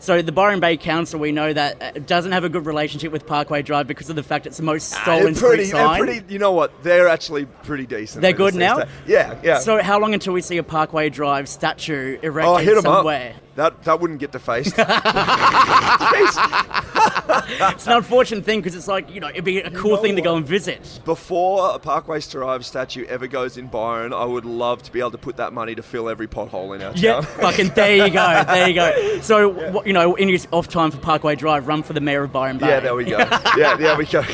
So the Byron Bay Council, we know that doesn't have a good relationship with Parkway Drive because of the fact it's the most stolen street sign. They're pretty. You know what? They're actually pretty decent. They're good now. Yeah. So how long until we see a Parkway Drive statue erected hit 'em somewhere? Up. That wouldn't get defaced. It's an unfortunate thing because it's like, it'd be a cool thing to go and visit. Before a Parkway Drive statue ever goes in Byron, I would love to be able to put that money to fill every pothole in our town. Yeah, fucking there you go. So, in your off time for Parkway Drive, run for the mayor of Byron Bay. Yeah, there we go. There we go.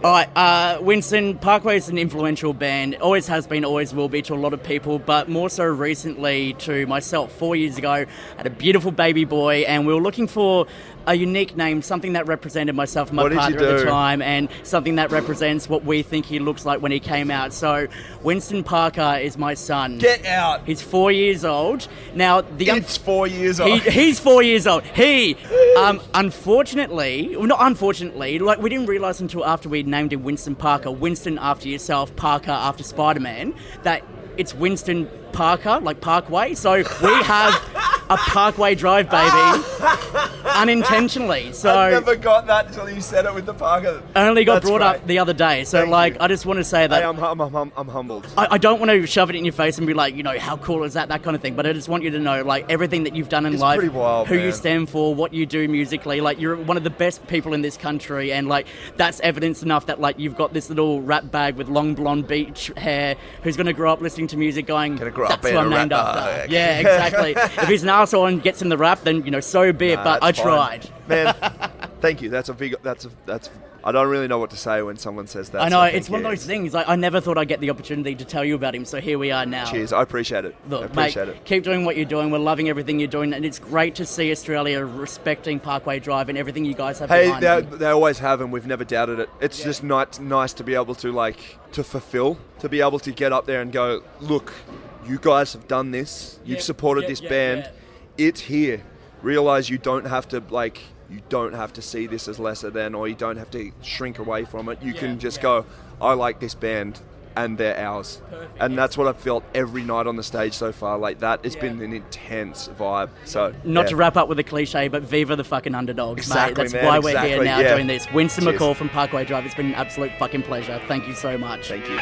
All right, Winston, Parkway is an influential band. Always has been, always will be to a lot of people, but more so recently to myself. 4 years ago, I had a beautiful baby boy, and we were looking for a unique name, something that represented myself and my partner at the time, and something that represents what we think he looks like when he came out. So, Winston Parker is my son. Get out! He's 4 years old. Now, it's 4 years old. He's 4 years old. Unfortunately, like we didn't realise until after we named him Winston Parker, Winston after yourself, Parker after Spider-Man, that it's Winston Parker, like Parkway. So we have a Parkway Drive baby, unintentionally. So I never got that until you said it with the Parker. Only got brought up the other day. So I just want to say that I'm humbled. I don't want to shove it in your face and be like, how cool is that kind of thing. But I just want you to know, like, everything that you've done in life, pretty wild, who man. you stand for, what you do musically. Like, you're one of the best people in this country, and like that's evidence enough that like you've got this little rat bag with long blonde beach hair who's going to grow up listening to music, going, that's who I'm named after. Yeah, exactly. If he's an arsehole and gets in the rap, then so be it. But I tried. Man, thank you. That's I don't really know what to say when someone says that. I know, it's one of those things. Like, I never thought I'd get the opportunity to tell you about him, so here we are now. Cheers, I appreciate it. Look, I appreciate it. Keep doing what you're doing. We're loving everything you're doing, and it's great to see Australia respecting Parkway Drive and everything you guys have behind you. They always have, and we've never doubted it. It's just nice to be able to, to fulfill, to be able to get up there and go, look, you guys have done this. You've supported this band. It's here. Realise you don't have to, you don't have to see this as lesser than, or you don't have to shrink away from it. You can just go, I like this band and they're ours. Perfect. And that's what I've felt every night on the stage so far. Like that, it's been an intense vibe. So not to wrap up with a cliche, but viva the fucking underdogs, exactly, mate. That's why we're here now doing this. Winston Cheers. McCall from Parkway Drive. It's been an absolute fucking pleasure. Thank you so much. Thank you.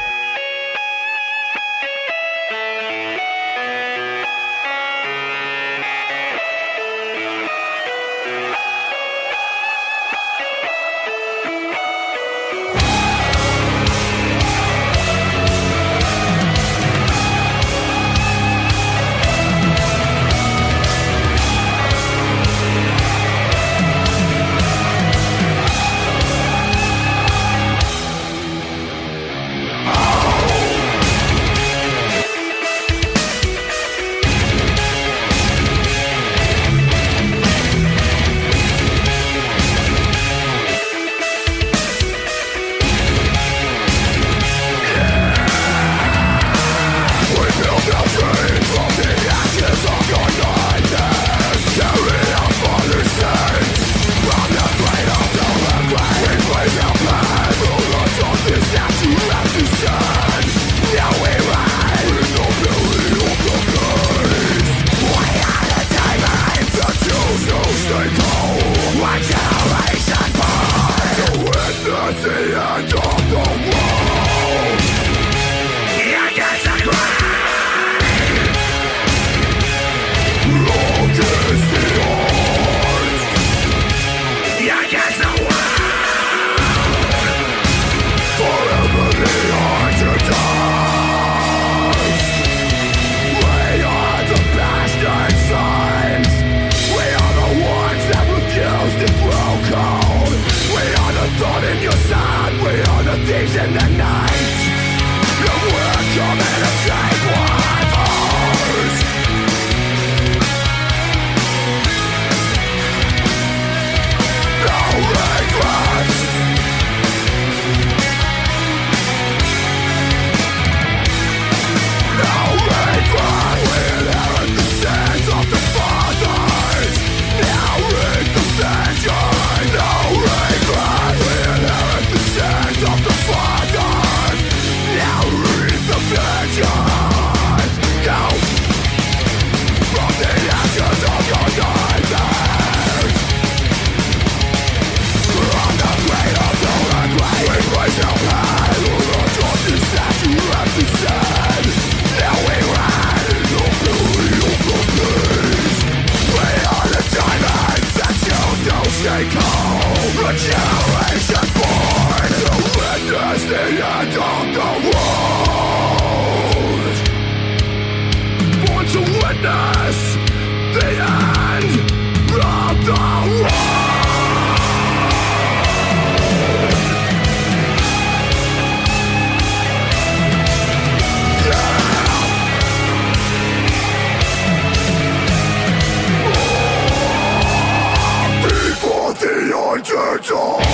door.